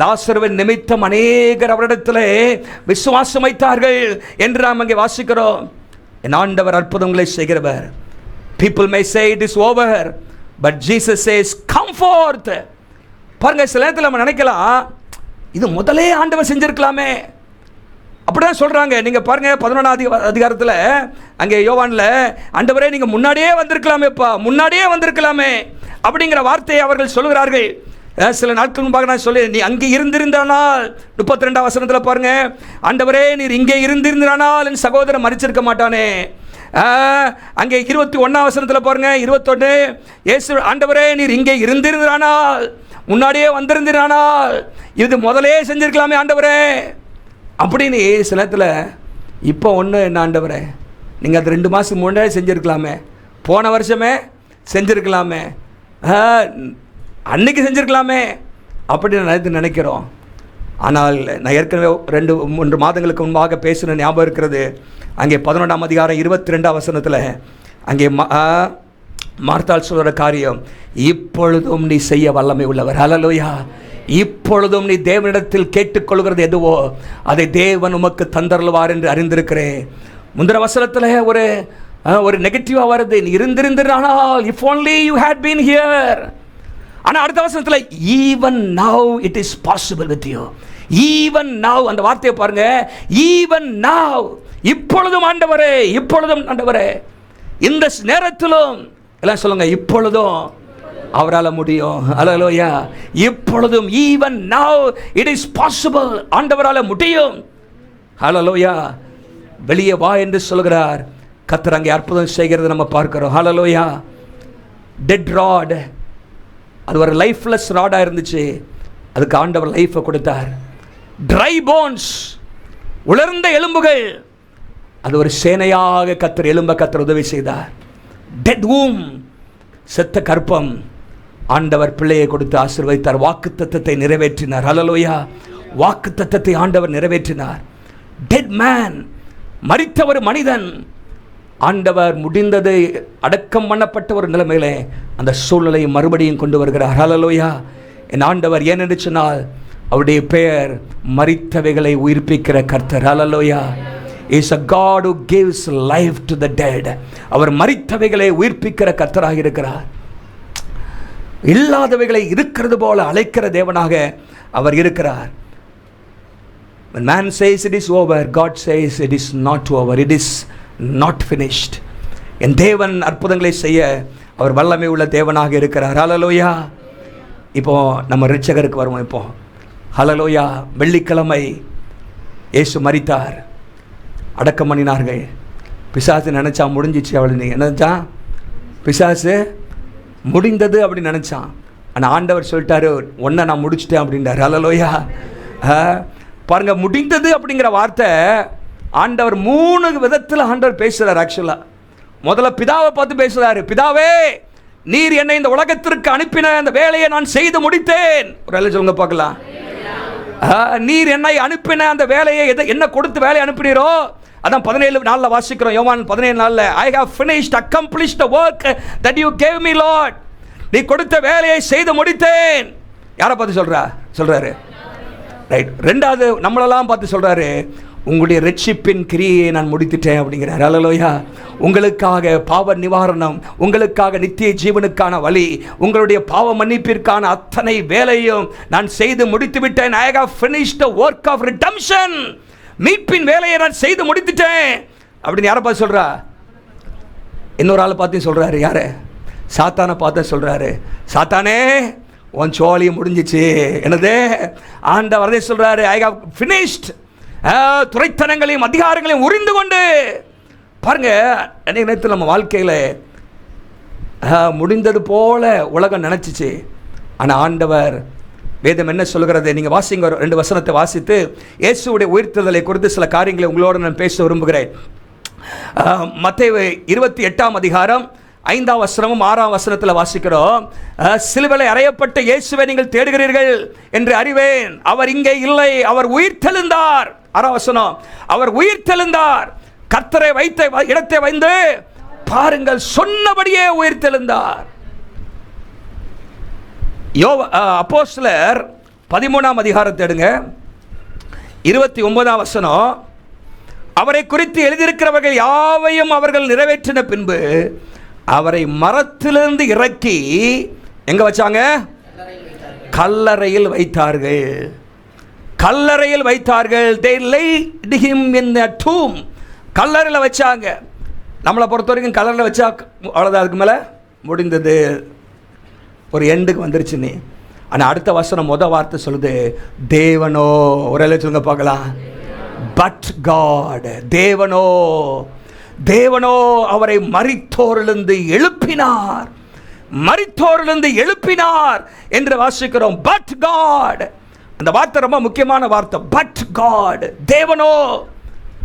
லாசருவின் நிமித்தம் அநேகர் அவரிடத்தில் விசுவாசம் வைத்தார்கள் என்று நாம் அங்கே வாசிக்கிறோம். என் ஆண்டவர் அற்புதங்களை செய்கிறவர். People may say it is over, but Jesus says come forth. பாருங்க, சில நேரத்தில் நம்ம நினைக்கலாம், இது முதலே ஆண்டவர் செஞ்சிருக்கலாமே, அப்படிதான் சொல்றாங்க. நீங்க பாருங்க 11ஆம் அதிகாரத்தில் அங்கே யோவான்ல, ஆண்டவரே நீங்க முன்னாடியே வந்திருக்கலாமேப்பா, முன்னாடியே வந்திருக்கலாமே அப்படிங்கிற வார்த்தையை அவர்கள் சொல்கிறார்கள். சில நாட்கள் முன்பாக நான் சொல்லி, நீ அங்கே இருந்திருந்தானால் 32ஆம் வசனத்தில் பாருங்க, ஆண்டவரே நீர் இங்கே இருந்திருந்தானால் என் சகோதரன் மரிச்சிருக்க மாட்டானே. அங்கே 21ஆம் வசனத்தில் பாருங்க, 21, இயேசு, ஆண்டவரே நீர் இங்கே இருந்திருந்தானால், முன்னாடியே வந்திருந்தானால், இது முதலே செஞ்சிருக்கலாமே ஆண்டவரே அப்படின்னு சில நேரத்தில். இப்போ ஒன்று என்ன ஆண்டவரே, நீங்கள் அது 2 மாதம் முன்னாடியே செஞ்சுருக்கலாமே, போன வருஷமே செஞ்சுருக்கலாமே, அன்னைக்கு செஞ்சுருக்கலாமே அப்படின்னு நினைக்கிறோம். ஆனால் நான் ஏற்கனவே 2-3 மாதங்களுக்கு முன்பாக பேசின ஞாபகம் இருக்கிறது. அங்கே 11ஆம் அதிகாரம் 22ஆம் வசனத்தில் அங்கே மார்த்தாள் சொல்கிற காரியம், இப்பொழுதும் நீ செய்ய வல்லமை உள்ளவர். ஹல்லேலூயா. இப்பொழுதும் நீ தேவனிடத்தில் கேட்டுக்கொள்கிறது எதுவோ அதை தேவன் உமக்கு தந்தருள்வார் என்று அறிந்திருக்கிறேன். முந்திர வசனத்தில் ஒரு நெகட்டிவாக வருது, நீ இருந்திருந்தானால், if only you had been here. ஆனால் அடுத்த வசனத்தில் even now it is possible with you. even now, அந்த வார்த்தையை பாருங்க, even now, இப்பொழுதும் ஆண்டவரே, இப்பொழுதும் ஆண்டவரே, இந்த நேரத்திலும் எல்லாம் சொல்லுங்க, இப்பொழுதும் அவரால் முடியும். ஹல்லேலூயா. இப்பொழுதும், even now it is possible, ஆண்டவரால் முடியும். ஹல்லேலூயா. வெளியே வா என்று சொல்கிறார். கர்த்தர் அங்கே அற்புதம் செய்கிறது நம்ம பார்க்கிறோம். ஹல்லேலூயா. டெட் ராட், அது ஒரு லைஃப்லெஸ் ராடாக இருந்துச்சு, அதுக்கு ஆண்டவர் லைஃபை கொடுத்தார். ட்ரை போன்ஸ், உலர்ந்த எலும்புகள், அது ஒரு சேனையாக கர்த்தர் கர்த்தர் உதவி செய்தார். டெட் வூம், செத்த கற்பம், ஆண்டவர் பிள்ளையை கொடுத்து ஆசீர்வதித்தார். வாக்குத்தத்தத்தை நிறைவேற்றினார். ஹல்லேலூயா. வாக்குத்தத்தத்தை ஆண்டவர் நிறைவேற்றினார். டெட் மேன், மரித்த ஒரு மனிதன், ஆண்டவர் முடிந்தது அடக்கம் பண்ணப்பட்ட ஒரு நிலைமையிலே அந்த சூழ்நிலையை மறுபடியும் கொண்டு வருகிறார். ஹல்லேலூயா. என் ஆண்டவர் ஏனென்று சொன்னால் அவருடைய பெயர் மரித்தவைகளை உயிர்ப்பிக்கிற கர்த்தர். ஹல்லேலூயா. Is a God who gives life to the dead. அவர் மரித்தவைகளை உயிர்ப்பிக்கிற கர்த்தராக இருக்கிறார். இல்லாதவைகளை இருக்கிறது போல அழைக்கிற தேவனாக அவர் இருக்கிறார். When man says it is over, God says it is not over. It is not finished. என் தேவன் அற்புதங்களை செய்ய அவர் வல்லமை உள்ள தேவனாக இருக்கிறார். ஹல்லேலூயா. இப்போ நம்ம இரட்சகருக்கு வருவோம். இப்போ ஹல்லேலூயா. வெள்ளிக்கிழமை இயேசு மரித்தார், அடக்கம் பண்ணினார்கள். பிசாசு நினச்சா முடிஞ்சிச்சு. அவள் நீ நினச்சா பிசாசு முடிந்தது அப்படின்னு நினச்சான். ஆனால் ஆண்டவர் சொல்லிட்டாரு, ஒன்றை நான் முடிச்சிட்டேன் அப்படின்றார். ஹல்லேலூயா. பாருங்க, முடிந்தது அப்படிங்கிற வார்த்தை ஆண்டவர் 3 விதத்தில் ஆண்டவர் பேசுகிறார். ஆக்சுவலாக முதல்ல பிதாவை பார்த்து பேசுகிறாரு. பிதாவே, நீர் என்னை இந்த உலகத்திற்கு அனுப்பின அந்த வேலையை நான் செய்து முடித்தேன். ஒரு வேலை சொல்லுங்க பார்க்கலாம். நீர் என்னை அனுப்பின அந்த வேலையை என்ன கொடுத்து வேலையை அனுப்பினீரோ அதான் 17:4 வாசிக்கிறோம். யோவான் 17:4, I have finished, accomplished the work that you gave me, Lord. நீ கொடுத்த வேலையை செய்து முடித்தேன். யாரை பார்த்து சொல்றாரு? ரைட். ரெண்டாவது நம்மளெல்லாம் பார்த்து சொல்றாரு, உங்களுடைய ரட்சிப்பின் கிரியை நான் முடித்துட்டேன் அப்படிங்கிறார். ஹல்லேலூயா. உங்களுக்காக பாவ நிவாரணம், உங்களுக்காக நித்திய ஜீவனுக்கான வழி, உங்களுடைய பாவ மன்னிப்பிற்கான அத்தனை வேலையும் நான் செய்து முடித்து விட்டேன். I have finished the work of redemption. மீட்பின் வேலையை நான் செய்து முடித்துட்டேன் அப்படின்னு யாரை பார்த்து சொல்றா? இன்னொரு ஆளை பார்த்து சொல்றாரு. யாரு? சாத்தானை பார்த்து சொல்றாரு, சாத்தானே உன் சோழி முடிஞ்சிச்சு. என்னது? ஆண்டவர் சொல்றாரு, I have finished. துரைத்தனங்களையும் அதிகாரங்களையும் உரிந்து கொண்டு பாருங்க. அன்றைய நேரத்தில் நம்ம வாழ்க்கையில் முடிந்தது போல உலகம் நினச்சிச்சு. ஆனால் ஆண்டவர் வேதம் என்ன சொல்கிறது? நீங்கள் வாசிங்க, 2 வசனத்தை வாசித்து இயேசுவுடைய உயிர்த்தெழுதலை குறித்து சில காரியங்களை உங்களோடு நான் பேச விரும்புகிறேன். மத்தேயு 28ஆம் அதிகாரம் 5ஆம் வசனமும் 6ஆம் வசனத்தில் வாசிக்கிறோம். சிலுவையில் அறையப்பட்ட இயேசுவை நீங்கள் தேடுகிறீர்கள் என்று அறிவேன், அவர் இங்கே இல்லை, அவர் உயிர்த்தெழுந்தார். 6ஆம் வசனம், அவர் உயிர்த்தெழுந்தார். கர்த்தரை வைத்த இடத்தை வைந்து பாருங்கள், சொன்னபடியே உயிர்த்தெழுந்தார். அப்போஸ்தலர் 13ஆம் அதிகாரத்தை எடுங்க, 29ஆம் வசனம், அவரை குறித்து எழுதியிருக்கிறவர்கள் யாவையும் அவர்கள் நிறைவேற்றின பின்பு அவரை மரத்திலிருந்து இறக்கி எங்க வச்சாங்க? கல்லறையில் வைத்தார்கள். கல்லறையில் வைத்தார்கள். They laid him in a tomb. கல்லறையில் வச்சாங்க. நம்மளை பொறுத்த வரைக்கும் கல்லறையில் வச்சா அவ்வளோதான், அதுக்கு மேலே முடிந்தது, ஒரு எண்டுக்கு வந்துருச்சு நீ. ஆனால் அடுத்த வசனம் வார்த்தை சொல்லுது, தேவனோ, ஒரு சொல்லுங்க பார்க்கலாம், பட் காட், தேவனோ, தேவனோ அவரை மரித்தோரிலிருந்து எழுப்பினார், மரித்தோரிலிருந்து எழுப்பினார் என்று வாசிக்கிறோம். பட் காட், அந்த வார்த்தை ரொம்ப முக்கியமான வார்த்தை. பட் காட், தேவனோ.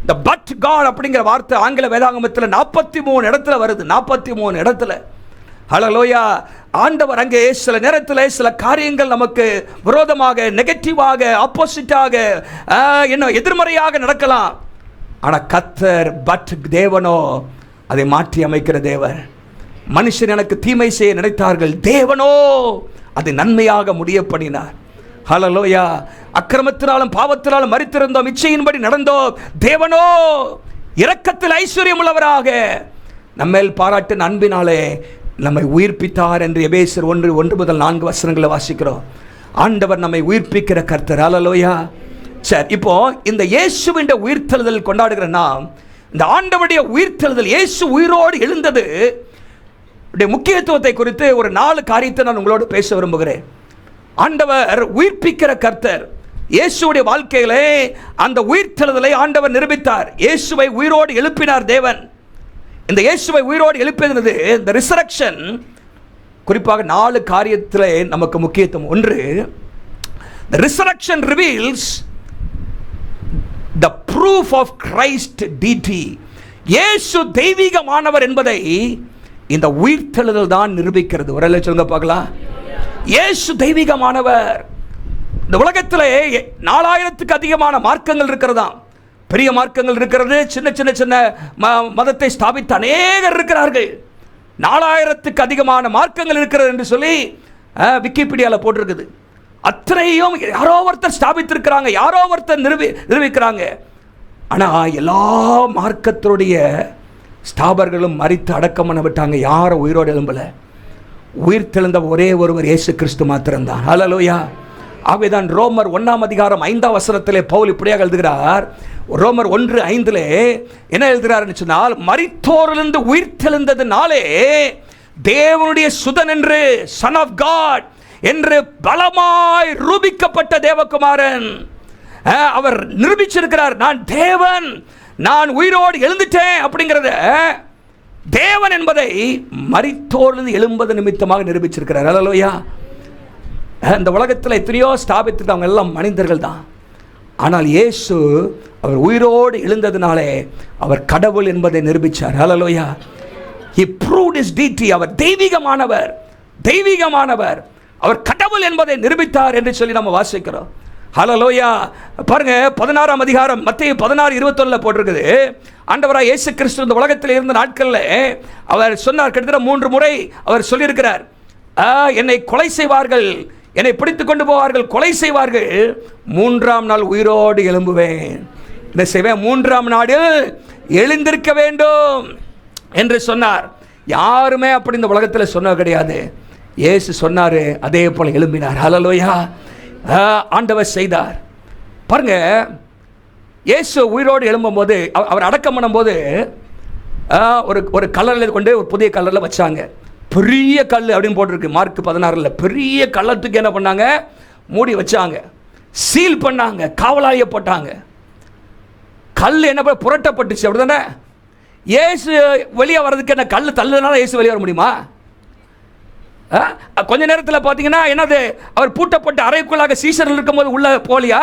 இந்த பட் காட் அப்படிங்கிற வார்த்தை ஆங்கில வேதாகமத்தில் 43 இடத்துல வருது. 43 இடத்துல. ஹல்லேலூயா. ஆண்டவர் அங்கே சில நேரத்தில் சில காரியங்கள் நமக்கு விரோதமாக, நெகட்டிவாக, ஆப்போசிட்டாக, என்ன எதிர்மறையாக நடக்கலாம். ஆனால் கர்த்தர், பட் தேவனோ அதை மாற்றி அமைக்கிற தேவன். மனுஷன் எனக்கு தீமை செய்ய நினைத்தார்கள், தேவனோ அதை நன்மையாக முடிய பண்ணினார். ஹல்லேலூயா. அக்கிரமத்தினாலும் பாவத்தினாலும் மரித்திருந்தோம், இச்சையின்படி நடந்தோம், தேவனோ இரக்கத்தில் ஐஸ்வர்யம் உள்ளவராக நம்மேல் பாராட்டின அன்பினாலே நம்மை உயிர்ப்பித்தார் என்று எபேசியர் 1:1-4 வசனங்களை வாசிக்கிறோம். ஆண்டவர் நம்மை உயிர்ப்பிக்கிற கர்த்தர். ஹல்லேலூயா. சரி, இப்போ இந்த இயேசுவின் உயிர்த்தெழுதல் கொண்டாடுகிற நாம், இந்த ஆண்டவருடைய உயிர்த்தெழுதல், இயேசு உயிரோடு எழுந்தது முக்கியத்துவத்தை குறித்து ஒரு 4 காரியத்தை நான் உங்களோடு பேச விரும்புகிறேன். ஆண்டவர் உயிர்ப்பிக்கிற கர்த்தர். இயேசுடைய வாழ்க்கையிலே அந்த உயிர்த்தெழுதலை ஆண்டவர் நிரூபித்தார். இயேசுவை உயிரோடு எழுப்பினார் தேவன். இந்த இயேசுவை உயிரோடு எழுப்பியது, இந்த ரிசரக்ஷன் குறிப்பாக 4 காரியத்தில் நமக்கு முக்கியத்துவம். ஒன்று, the resurrection reveals the proof of Christ deity. இயேசு தெய்வீகமானவர் என்பதை இந்த உயிர்த்தெழுதல் தான் நிரூபிக்கிறது. ஒரு சொல்லுங்க பார்க்கலாம். இயேசு தெய்வீகமானவர். இந்த உலகத்திலே 4000க்கு அதிகமான மார்க்கங்கள் இருக்கிறதாம். பெரிய மார்க்கங்கள் இருக்கிறது, சின்ன சின்ன மதத்தை ஸ்தாபித்த அநேகர் இருக்கிறார்கள். 4000க்கு அதிகமான மார்க்கங்கள் இருக்கிறது என்று சொல்லி விக்கிபீடியாவில் போட்டிருக்குது. அத்தனையும் யாரோ ஒருத்தர் ஸ்தாபித்திருக்கிறாங்க, யாரோ ஒருத்தர் நிரூபிக்கிறாங்க. ஆனால் எல்லா மார்க்கத்தினுடைய ஸ்தாபர்களும் மரித்து அடக்கம் பண்ண விட்டாங்க. யாரும் உயிரோடு எழும்பல. உயிர் தெழுந்த ஒரே ஒருவர் இயேசு கிறிஸ்து மாத்திரம்தான். ஹல்லேலூயா. ஆகவேதான் ரோமர் 1ஆம் அதிகாரம் 5ஆம் வசனத்திலே பவுல் இப்படியாக எழுதுகிறார். ரோமர் 1:5 என்ன எழுதுகிறார் சொன்னால், மரித்தோரிலிருந்து உயிர் தெழுந்ததினாலே தேவனுடைய சுதன் என்று, சன் ஆஃப் காட் என்று பலமாய் ரூபிக்கப்பட்ட தேவகுமாரன் அவர் நிரூபிச்சிருக்கிறார். நான் தேவன், நான் உயிரோடு எழுந்துட்டேன் அப்படிங்கிறத தேவன் என்பதை மரித்தோரிலிருந்து எழும்பது நிமித்தமாக நிரூபிச்சிருக்கிறார். ஹல்லேலூயா. இந்த உலகத்தில் எத்தனையோ ஸ்தாபித்து அவங்க எல்லாம் மனிதர்கள் தான். ஆனால் இயேசு அவர் உயிரோடு எழுந்ததினாலே அவர் கடவுள் என்பதை நிரூபித்தார். ஹல்லேலூயா. He proved his deity. அவர் தெய்வீகமானவர், தெய்வீகமானவர், அவர் கடவுள் என்பதை நிரூபித்தார் என்று சொல்லி நம்ம வாசிக்கிறோம். ஹல்லேலூயா. பாருங்க, 16ஆம் அதிகாரம் மத்தேயு 16:21 போட்டிருக்குது. ஆண்டவராய் இயேசு கிறிஸ்து இந்த உலகத்தில் இருந்த நாட்களில் அவர் சொன்னார், கிட்டத்தட்ட 3 முறை அவர் சொல்லியிருக்கிறார், என்னை கொலை செய்வார்கள், என்னை பிடித்து கொண்டு போவார்கள், கொலை செய்வார்கள், 3ஆம் நாள் உயிரோடு எழும்புவேன். என்ன செய்வேன்? 3ஆம் நாளில் எழுந்திருக்க வேண்டும் என்று சொன்னார். யாருமே அப்படி இந்த உலகத்தில் சொன்னது கிடையாது. இயேசு சொன்னார், அதே போல எழும்பினார். ஹல்லேலூயா. ஆண்டவர் செய்தார். பாருங்க, இயேசு உயிரோடு எழும்பும் போது, அவர் அடக்கம் பண்ணும்போது ஒரு கல்லறையில் கொண்டு ஒரு புதிய கல்லறையில் வச்சாங்க. பெரிய கல் அப்படின்னு போட்டிருக்கு மார்க் 16. பெரிய கல்லத்துக்கு என்ன பண்ணாங்க? மூடி வச்சாங்க, சீல் பண்ணாங்க, காவலாளிய போட்டாங்க. கல் என்ன புரட்டப்பட்டுச்சு, அப்படிதானே? இயேசு வெளியே வர்றதுக்கு என்ன கல் தள்ளுனால இயேசு வெளியே வர முடியுமா? கொஞ்ச நேரத்தில் பார்த்தீங்கன்னா என்னது, அவர் பூட்டப்பட்ட அறைக்குள்ளாக சீசர்கள் இருக்கும்போது உள்ள போலியா?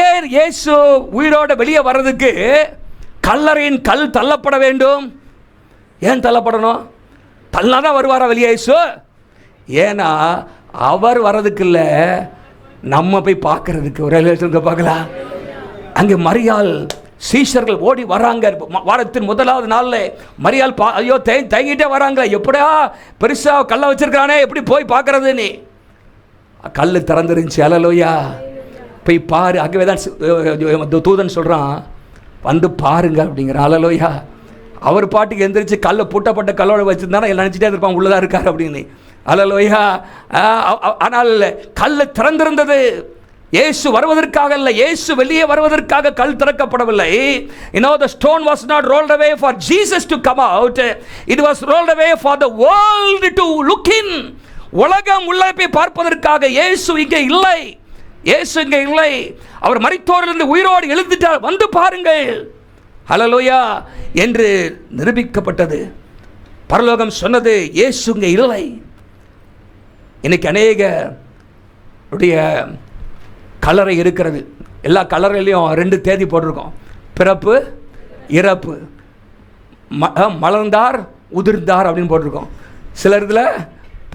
ஏன் இயேசு உயிரோட வெளியே வர்றதுக்கு கல்லறையின் கல் தள்ளப்பட வேண்டும்? ஏன் தள்ளப்படணும்? தள்ளாதான் வருவாரா வெளியே இயேசு? ஏன்னா அவர் வர்றதுக்கு இல்லை, நம்ம போய் பார்க்கறதுக்கு. ஒரு பார்க்கலாம். அங்கே மரியாள் சீஷர்கள் ஓடி வராங்க. வாரத்தின் 1வது நாளில் மரியாள் ஐயோ தயங்கிட்டே வராங்க. எப்படியா பெருசா கல்லை வச்சிருக்கானே, எப்படி போய் பார்க்கறது? நீ கல் திறந்துருந்துச்சு. ஹல்லேலூயா. போய் பாரு. அங்கேவே தான் தூதன் சொல்கிறான், வந்து பாருங்க அப்படிங்கிற. ஹல்லேலூயா. அவர் பாட்டுக்கு எந்திரிச்சு கல்லை பூட்டப்பட்ட கல்லோட வச்சிருந்தானா எல்லாம் நினச்சிட்டே இருப்பான் உள்ளதாக இருக்கார் அப்படின்னு. ஹல்லேலூயா. ஆனால் கல் திறந்திருந்தது. இயேசு வருவதற்காக இல்லை, இயேசு வெளியே வருவதற்காக கல் திறக்கப்படவில்லை. You know, the stone was not rolled away for Jesus to come out. It was rolled away for the world to look in. உலகம் உள்ளே போய் பார்ப்பதற்காக. இயேசு இங்கே இல்லை, இயேசு இங்கே இல்லை. அவர் மரித்தோரிலிருந்து உயிரோடு எழுந்துட்டார், வந்து பாருங்கள். ஹல்லேலூயா என்று நிரூபிக்கப்பட்டது. பரலோகம் சொன்னது, இயேசு இங்கே இல்லை. இன்னைக்கு அநேக கல்லறை இருக்கிறது. எல்லா கல்லறையிலையும் 2 தேதி போட்டிருக்கோம், பிறப்பு இறப்பு, மலர்ந்தார் உதிர்ந்தார் அப்படின்னு போட்டிருக்கோம். சில இடத்துல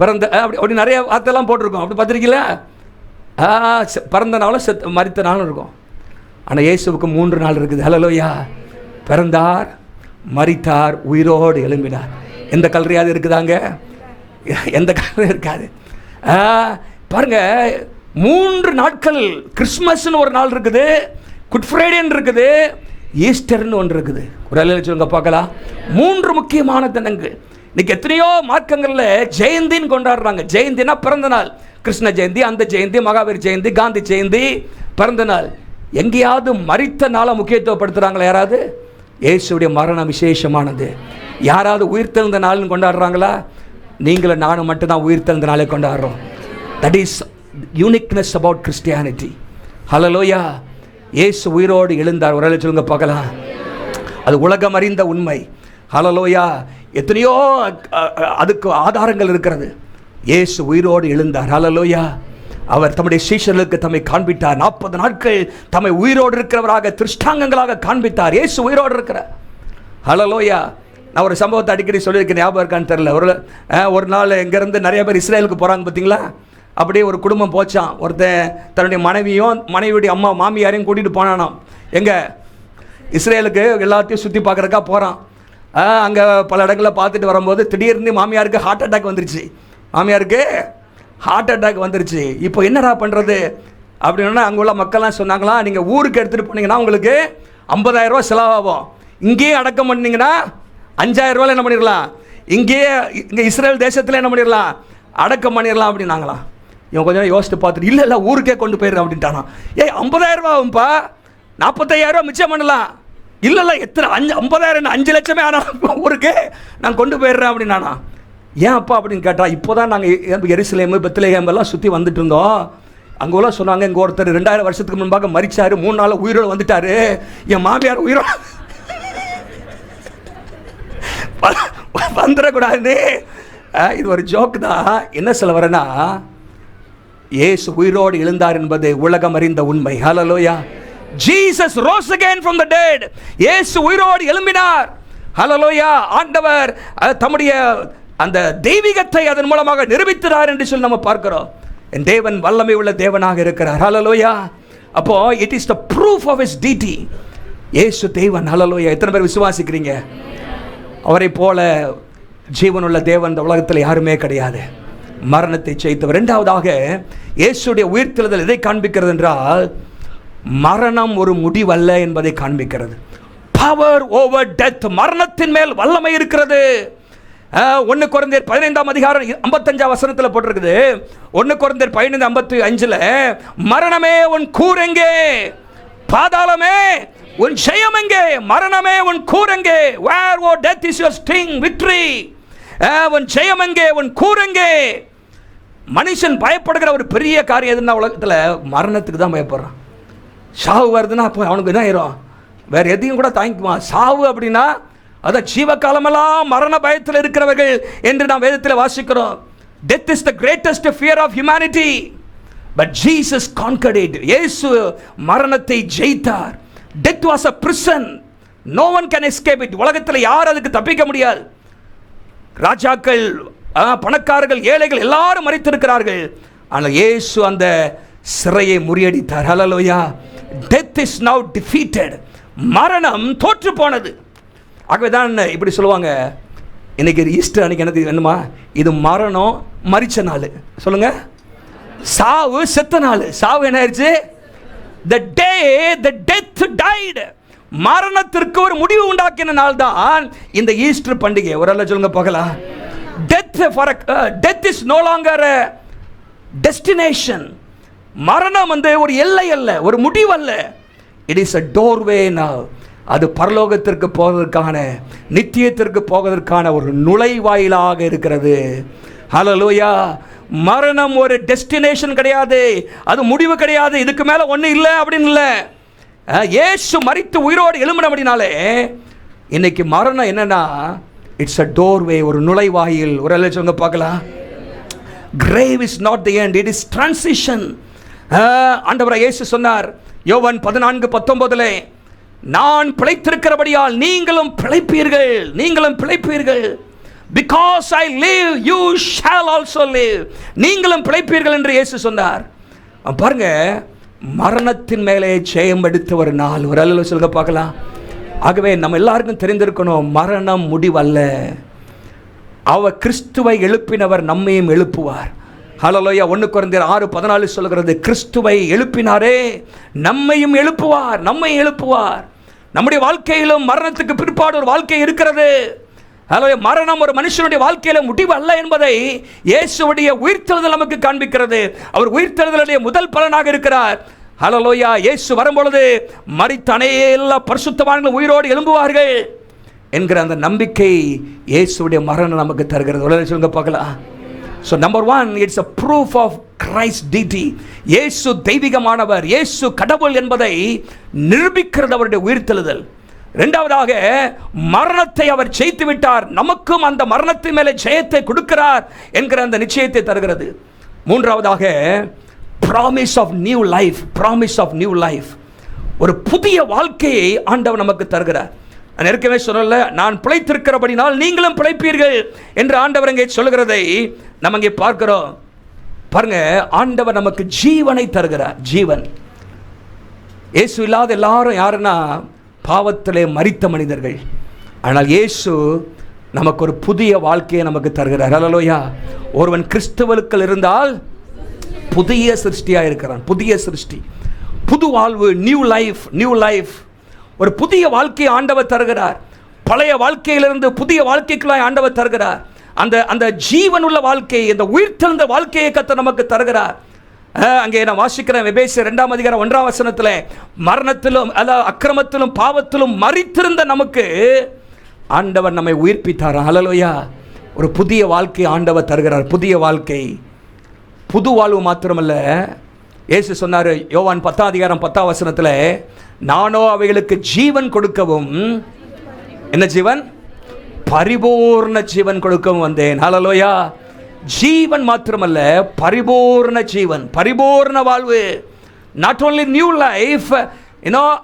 பிறந்த அப்படி நிறைய வார்த்தைலாம் போட்டிருக்கோம். அப்படி பார்த்துருக்கீங்களா? பிறந்த நாளும் மரித்த நாளும் இருக்கும். ஆனால் இயேசுவுக்கு 3 நாள் இருக்குது. ஹல்லேலூயா. பிறந்தார், மரித்தார், உயிரோடு எழும்பினார். எந்த கல்லறையாவது இருக்குதாங்க? எந்த கல்லறையும் இருக்காது. பாருங்க, 3 நாட்கள். கிறிஸ்மஸ்னு ஒரு நாள் இருக்குது, குட் ஃப்ரைடேன்னு இருக்குது, ஈஸ்டர்னு ஒன்று இருக்குது. ஒரு சொல்லுங்க பார்க்கலாம். 3 முக்கியமான தினங்கள். இன்னைக்கு எத்தனையோ மார்க்கங்களில் ஜெயந்தின்னு கொண்டாடுறாங்க. ஜெயந்தினா பிறந்த நாள். கிருஷ்ண ஜெயந்தி, அந்த ஜெயந்தி, மகாவீர் ஜெயந்தி, காந்தி ஜெயந்தி, பிறந்த நாள். எங்கேயாவது மரித்த நாளை முக்கியத்துவப்படுத்துகிறாங்களா? யாராவது? இயேசுடைய மரணம் விசேஷமானது. யாராவது உயிர்த்தெழுந்த நாள்னு கொண்டாடுறாங்களா? நீங்களும் நானும் மட்டும்தான் உயிர்த்தெழுந்த நாளை கொண்டாடுறோம். That is uniqueness about Christianity. Hallelujah. இயேசு உயிரோடு எழுந்தார். ஒரு சொல்லுங்க பார்க்கலாம். அது உலகம் அறிந்த உண்மை. ஹல்லேலூயா. எத்தனையோ அதுக்கு ஆதாரங்கள் இருக்கிறது. இயேசு உயிரோடு எழுந்தார். ஹல்லேலூயா. அவர் தம்முடைய சீஷர்களுக்கு தம்மை காண்பித்தார். 40 நாட்கள் தம்மை உயிரோடு இருக்கிறவராக திருஷ்டாங்கங்களாக காண்பித்தார். இயேசு உயிரோடு இருக்கிறார். ஹல்லேலூயா. நான் ஒரு சம்பவத்தை அடிக்கடி சொல்லியிருக்கேன், ஞாபகம் இருக்கான்னு தெரியல. ஒரு நாள் இங்கேருந்து நிறைய பேர் இஸ்ரேலுக்கு போகிறாங்க பார்த்தீங்களா. அப்படியே ஒரு குடும்பம் போச்சான். ஒருத்தன் தன்னுடைய மனைவியுடைய அம்மா மாமியாரையும் கூட்டிகிட்டு போனானாம். எங்கே? இஸ்ரேலுக்கு எல்லாத்தையும் சுற்றி பார்க்குறக்கா போகிறான். அங்கே பல இடங்களில் பார்த்துட்டு வரும்போது திடீர்னு மாமியாருக்கு ஹார்ட் அட்டாக் வந்துருச்சு. இப்போ என்னடா பண்ணுறது அப்படின்னா, அங்கே உள்ள மக்கள்லாம் சொன்னாங்களாம், நீங்கள் ஊருக்கு எடுத்துகிட்டு போனீங்கன்னா உங்களுக்கு 50,000 ரூபா செலவாகும். இங்கேயே அடக்கம் பண்ணிங்கன்னா 5,000 ரூபாயில் என்ன பண்ணிடலாம், இங்கே இஸ்ரேல் தேசத்தில் என்ன பண்ணிடலாம், அடக்கம் பண்ணிடலாம் அப்படின்னாங்களாம். இவன் கொஞ்சம் யோசித்து பார்த்துட்டு, இல்லை ஊருக்கே கொண்டு போயிடுறேன் அப்படின்ட்டானா. 50,000 ரூபாவும்ப்பா, 45,000 ரூபா மிச்சம் பண்ணலாம். இல்லை எத்தனை 50,000 5 லட்சமே ஆனால் ஊருக்கு நான் கொண்டு போயிடுறேன் அப்படின்னானா. ஏன் அப்பா அப்படின்னு கேட்டால், இப்போ தான் நாங்கள் எருசலேமு பெத்லகேம் எல்லாம் சுற்றி வந்துட்டு இருந்தோம். அங்கெல்லாம் சொன்னாங்க, இங்கே ஒருத்தர் 2000 வருஷத்துக்கு முன்பாக மரிச்சார், 3 நாள் உயிரோடு வந்துட்டார். என் மாமியார் உயிரோடு வந்துடக்கூடாது. இது ஒரு ஜோக்கு தான். என்ன சொல்ல வரேன்னா, இயேசு உயிரோடு எழுந்தார் என்பது உலகம் அறிந்த உண்மை. ஹல்லேலூயா. Jesus rose again from the dead. இயேசு உயிரோடு எழும்பினார். ஹல்லேலூயா. ஆண்டவர் தம்முடைய அந்த தெய்வீகத்தை அதன் மூலமாக நிரூபித்தார் என்று சொல்லி நம்ம பார்க்கிறோம். என் தேவன் வல்லமை உள்ள தேவனாக இருக்கிறார். ஹல்லேலூயா. அப்போ it is the proof of his deity. இயேசு தேவன். ஹல்லேலூயா. எத்தனை பேர் விசுவாசிக்கிறீங்க? அவரை போல ஜீவனுள்ள தேவன் இந்த உலகத்தில் யாருமே கிடையாது. மரணத்தை ஜெயித்தவர். இரண்டாவதாக இயேசுடைய உயிர்த்தெழுதல் எதை காண்பிக்கிறது என்றால், மரணம் ஒரு முடிவல்ல என்பதை காண்பிக்கிறது. Power over death. மரணத்தின் மேல் வல்லமை இருக்கிறது. 1 கொரிந்தியர் 15ஆம் அதிகாரம் 55ஆம் வசனத்தில் போட்டிருக்குது. 1 கொரிந்தியர் 15:55, மரணமே உன் கூர் எங்கே, பாதாளமே உன் ஜெயம் எங்கே, மரணமே உன் கூர் எங்கே, where o death is your sting, victory, உன் ஜெயம் எங்கே, உன் கூர் எங்கே. மனுஷன் பயப்படுகிற ஒரு பெரிய காரியம் எதுனா உலகத்தில், மரணத்துக்கு தான் பயப்படுறான். சாவு வருதுன்னா அப்போ அவனுக்கு என்ன ஆயிரும், வேறு எதையும் கூட தாங்கிக்குவான். சாவு அப்படின்னா அதை ஜீவகாலமெல்லாம் மரண பயத்தில் இருக்கிறவர்கள் என்று நாம் வேதத்தில் வாசிக்கிறோம். Death is the greatest fear of humanity, but Jesus conquered it. இயேசு மரணத்தை ஜெயித்தார். Death was a prison. No one can escape it. உலகத்தில் யார் அதுக்கு தப்பிக்க முடியாது. ராஜாக்கள், பணக்காரர்கள், ஏழைகள் எல்லாரும் மரித்திருக்கிறார்கள். ஆனால் இயேசு அந்த சிறையை முறியடித்தார். ஹல்லேலூயா. Death is now defeated. மரணம் தோற்று போனது. ஆகவே தான் இப்படி சொல்லுவாங்க, இன்னைக்கு ஈஸ்டர் அன்னைக்கு எனக்கு என்னமா, இது மரணம் மரிச்ச நாள். சொல்லுங்க, சாவு செத்த நாள். சாவு என்ன ஆயிடுச்சு? The day the death died. மரணத்திற்கு ஒரு முடிவு உண்டாக்கின நாள் தான் இந்த ஈஸ்டர் பண்டிகை. ஒரு அல்ல சொல்லுங்க பார்க்கலாம். Death is no longer a destination. மரணம் வந்து ஒரு எல்லை அல்ல, ஒரு முடிவு அல்ல. It is a doorway now. அது பரலோகத்திற்கு போவதற்கான, நித்தியத்திற்கு போவதற்கான ஒரு நுழைவாயிலாக இருக்கிறது. ஹல்லேலூயா. மரணம் ஒரு டெஸ்டினேஷன் கிடையாது, அது முடிவு கிடையாது, இதுக்கு மேலே ஒன்றும் இல்லை அப்படின்னு இல்லை. இயேசு மரித்து உயிரோடு எழும்பினபடினாலே இன்னைக்கு மரணம் என்னன்னா, இட்ஸ் அ டோர்வே, ஒரு நுழைவாயில். ஒரு எல்லாம் சொல்லுங்க பார்க்கலாம். Grave is not the end, it is transition. ஆண்டவர் இயேசு சொன்னார் யோவான் 14:19, நான் பிழைத்திருக்கிறபடியால் நீங்களும் பிழைப்பீர்கள், நீங்களும் பிழைப்பீர்கள். Because I live, you shall also live. நீங்களும் பிழைப்பீர்கள் என்று இயேசு சொன்னார். பாருங்க, மரணத்தின் மேலே ஜெயம் எடுத்த ஒரு நாள். ஒரு அல்ல சொல்லுங்க பார்க்கலாம். ஆகவே நம்ம எல்லாருக்கும் தெரிந்திருக்கணும், மரணம் முடிவல்ல. அவர் கிறிஸ்துவை எழுப்பினவர் நம்மையும் எழுப்புவார். ஹல்லேலூயா. 1 கொரிந்தியர் 6:14 சொல்கிறது, கிறிஸ்துவை எழுப்பினாரே நம்மையும் எழுப்புவார், நம்மை எழுப்புவார். நம்முடைய வாழ்க்கையிலும் மரணத்துக்கு பிற்பாடு ஒரு வாழ்க்கை இருக்கிறது. ஹல்லேலூயா. மரணம் ஒரு மனுஷனுடைய வாழ்க்கையில முடிவு அல்ல என்பதை இயேசுவுடைய உயிர்த்தெழுதல் நமக்கு காண்பிக்கிறது. அவர் உயிர்த்தெழுதலுடைய முதல் பலனாக இருக்கிறார். ஹல்லேலூயா. இயேசு வரும்பொழுது மரித்த எல்லா பரிசுத்தவான்களும் உயிரோடு எழும்புவார்கள் என்கிற அந்த நம்பிக்கை இயேசுவுடைய மரணம் நமக்கு தருகிறது. சொல்லுங்க பார்க்கலாம். So number one, it's a proof of Christ deity. இயேசு தெய்வீகமானவர், இயேசு கடவுள் என்பதை நிரூபிக்கிறது அவருடைய உயிர்த்தெழுதல். இரண்டாவதாக, மரணத்தை அவர் ஜெயித்து விட்டார், நமக்கும் அந்த மரணத்தின் மேலே ஜெயத்தை கொடுக்கிறார் என்கிற அந்த நிச்சயத்தை தருகிறது. மூன்றாவதாக, promise of new life. Promise of new life, ஒரு புதிய வாழ்க்கையை ஆண்டவர் நமக்கு தருகிறார். நான் ஏற்கனவே சொல்லல, நான் பிழைத்திருக்கிறபடினால் நீங்களும் பிழைப்பீர்கள் என்று ஆண்டவர் இங்கே சொல்லுகிறதை நம்ம இங்கே பார்க்கிறோம். பாருங்க, ஆண்டவர் நமக்கு ஜீவனை தருகிறார். ஜீவன். இயேசு இல்லாத எல்லாரும் யாருன்னா பாவத்திலே மரித்த மனிதர்கள். ஆனால் இயேசு நமக்கு ஒரு புதிய வாழ்க்கையை நமக்கு தருகிறார். ஹல்லேலூயா. ஒருவன் கிறிஸ்துவுக்குள் இருந்தால் புதிய சிருஷ்டியாக இருக்கிறான். புதிய சிருஷ்டி, புது வாழ்வு, நியூ லைஃப். நியூ லைஃப், ஒரு புதிய வாழ்க்கையை ஆண்டவர் தருகிறார். பழைய வாழ்க்கையிலிருந்து புதிய வாழ்க்கைக்குள்ளாய் ஆண்டவர் தருகிறார். அந்த அந்த ஜீவனுள்ள வாழ்க்கை, இந்த உயிர்த்தெழுந்த வாழ்க்கையை கர்த்தர் நமக்கு தருகிறார். அங்கே நான் வாசிக்கிறேன், எபேசியர் 2 அதிகாரம் 1 வசனத்தில், மரணத்திலும் அக்கிரமத்திலும் பாவத்திலும் மரித்திருந்த நமக்கு ஆண்டவர் நம்மை உயிர்ப்பித்தார். ஹல்லேலூயா. ஒரு புதிய வாழ்க்கை ஆண்டவர் தருகிறார். புதிய வாழ்க்கை, புது வாழ்வு மாத்திரமல்ல. இயேசு சொன்னார் யோவான் 10 அதிகாரம் 10 வசனத்தில், நானோ அவைகளுக்கு ஜீவன் கொடுக்கவும், என்ன ஜீவன்? பரிபூர்ண ஜீவன் கொடுக்கவும் வந்தேன். ஹல்லேலூயா. ஜீவன் மாத்திரமல்ல, பரிபூர்ண ஜீவன், பரிபூர்ண வாழ்வு. not only new life,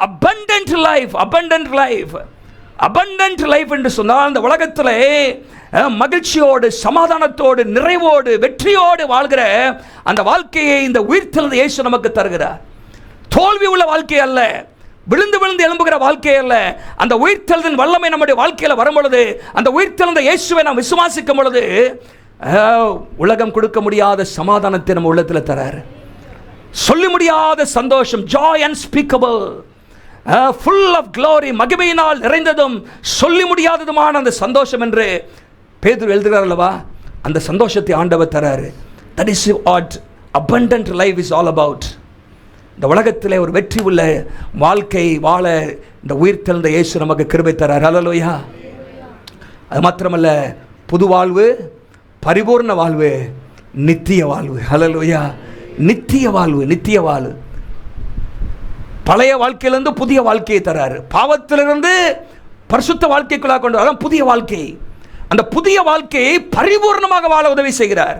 abundant life. abundant life, abundant life என்று சொன்னால் இந்த உலகத்திலே மகிழ்ச்சியோடு, சமாதானத்தோடு, நிறைவோடு, வெற்றியோடு வாழ்கிற அந்த வாழ்க்கையை இந்த உயிர்த்தெழுந்த இயேசு நமக்கு தருகிறார். தோல்வி உள்ள வாழ்க்கை அல்ல, விழுந்து விழுந்து எழும்புகிற வாழ்க்கை அல்ல. அந்த உயிர்த்தெழுதின் வல்லமை நம்முடைய வாழ்க்கையில் வரும் பொழுது, அந்த உயிர்த்தெழுந்த இயேசுவை நாம் விசுவாசிக்கும் பொழுது, உலகம் கொடுக்க முடியாத சமாதானத்தை நம்ம உள்ளத்தில் தரார். சொல்ல முடியாத சந்தோஷம், joy unspeakable, full of glory, மகிமையினால் நிறைந்ததும் சொல்லி முடியாததுமான அந்த சந்தோஷம் என்று பேதுரு எழுதுகிறார் அல்லவா? அந்த சந்தோஷத்தை ஆண்டவர் தராரு. That is what abundant life is all about. இந்த உலகத்திலே ஒரு வெற்றி உள்ள வாழ்க்கை வாழ இந்த உயிர்த்தெழுந்த இயேசு நமக்கு கிருபை தரார். ஹல்லேலூயா. அது மாத்திரமல்ல, புது வாழ்வு, பரிபூர்ண வாழ்வு, நித்திய வாழ்வு. ஹல்லேலூயா. நித்திய வாழ்வு, நித்திய வாழ்வு. பழைய வாழ்க்கையிலிருந்து புதிய வாழ்க்கையை தராரு. பாவத்திலிருந்து பரிசுத்த வாழ்க்கைக்குள்ளாக கொண்டு வர புதிய வாழ்க்கை. அந்த புதிய வாழ்க்கையை பரிபூர்ணமாக வாழ உதவி செய்கிறார்.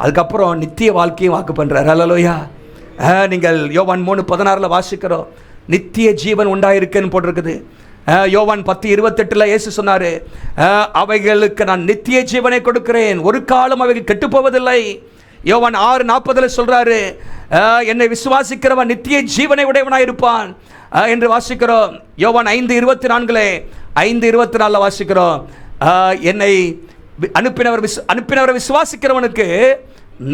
அதுக்கப்புறம் நித்திய வாழ்க்கையை வாக்கு பண்றார். ஹல்லேலூயா. நீங்கள் யோவான் 3:16 வாசிக்கிறோம், நித்திய ஜீவன் உண்டாயிருக்குன்னு போட்டிருக்குது. யோவான் 10:28 இயேசு சொன்னார், அவைகளுக்கு நான் நித்திய ஜீவனை கொடுக்கிறேன், ஒரு காலம் அவைகள் கெட்டு போவதில்லை. யோவான் 6:40 சொல்றாரு, என்னை விசுவாசிக்கிறவன் நித்திய ஜீவனை உடையவனாய் இருப்பான் என்று வாசிக்கிறோம். யோவான் 5:24 வாசிக்கிறோம், என்னை அனுப்பினவரை விசுவாசிக்கிறவனுக்கு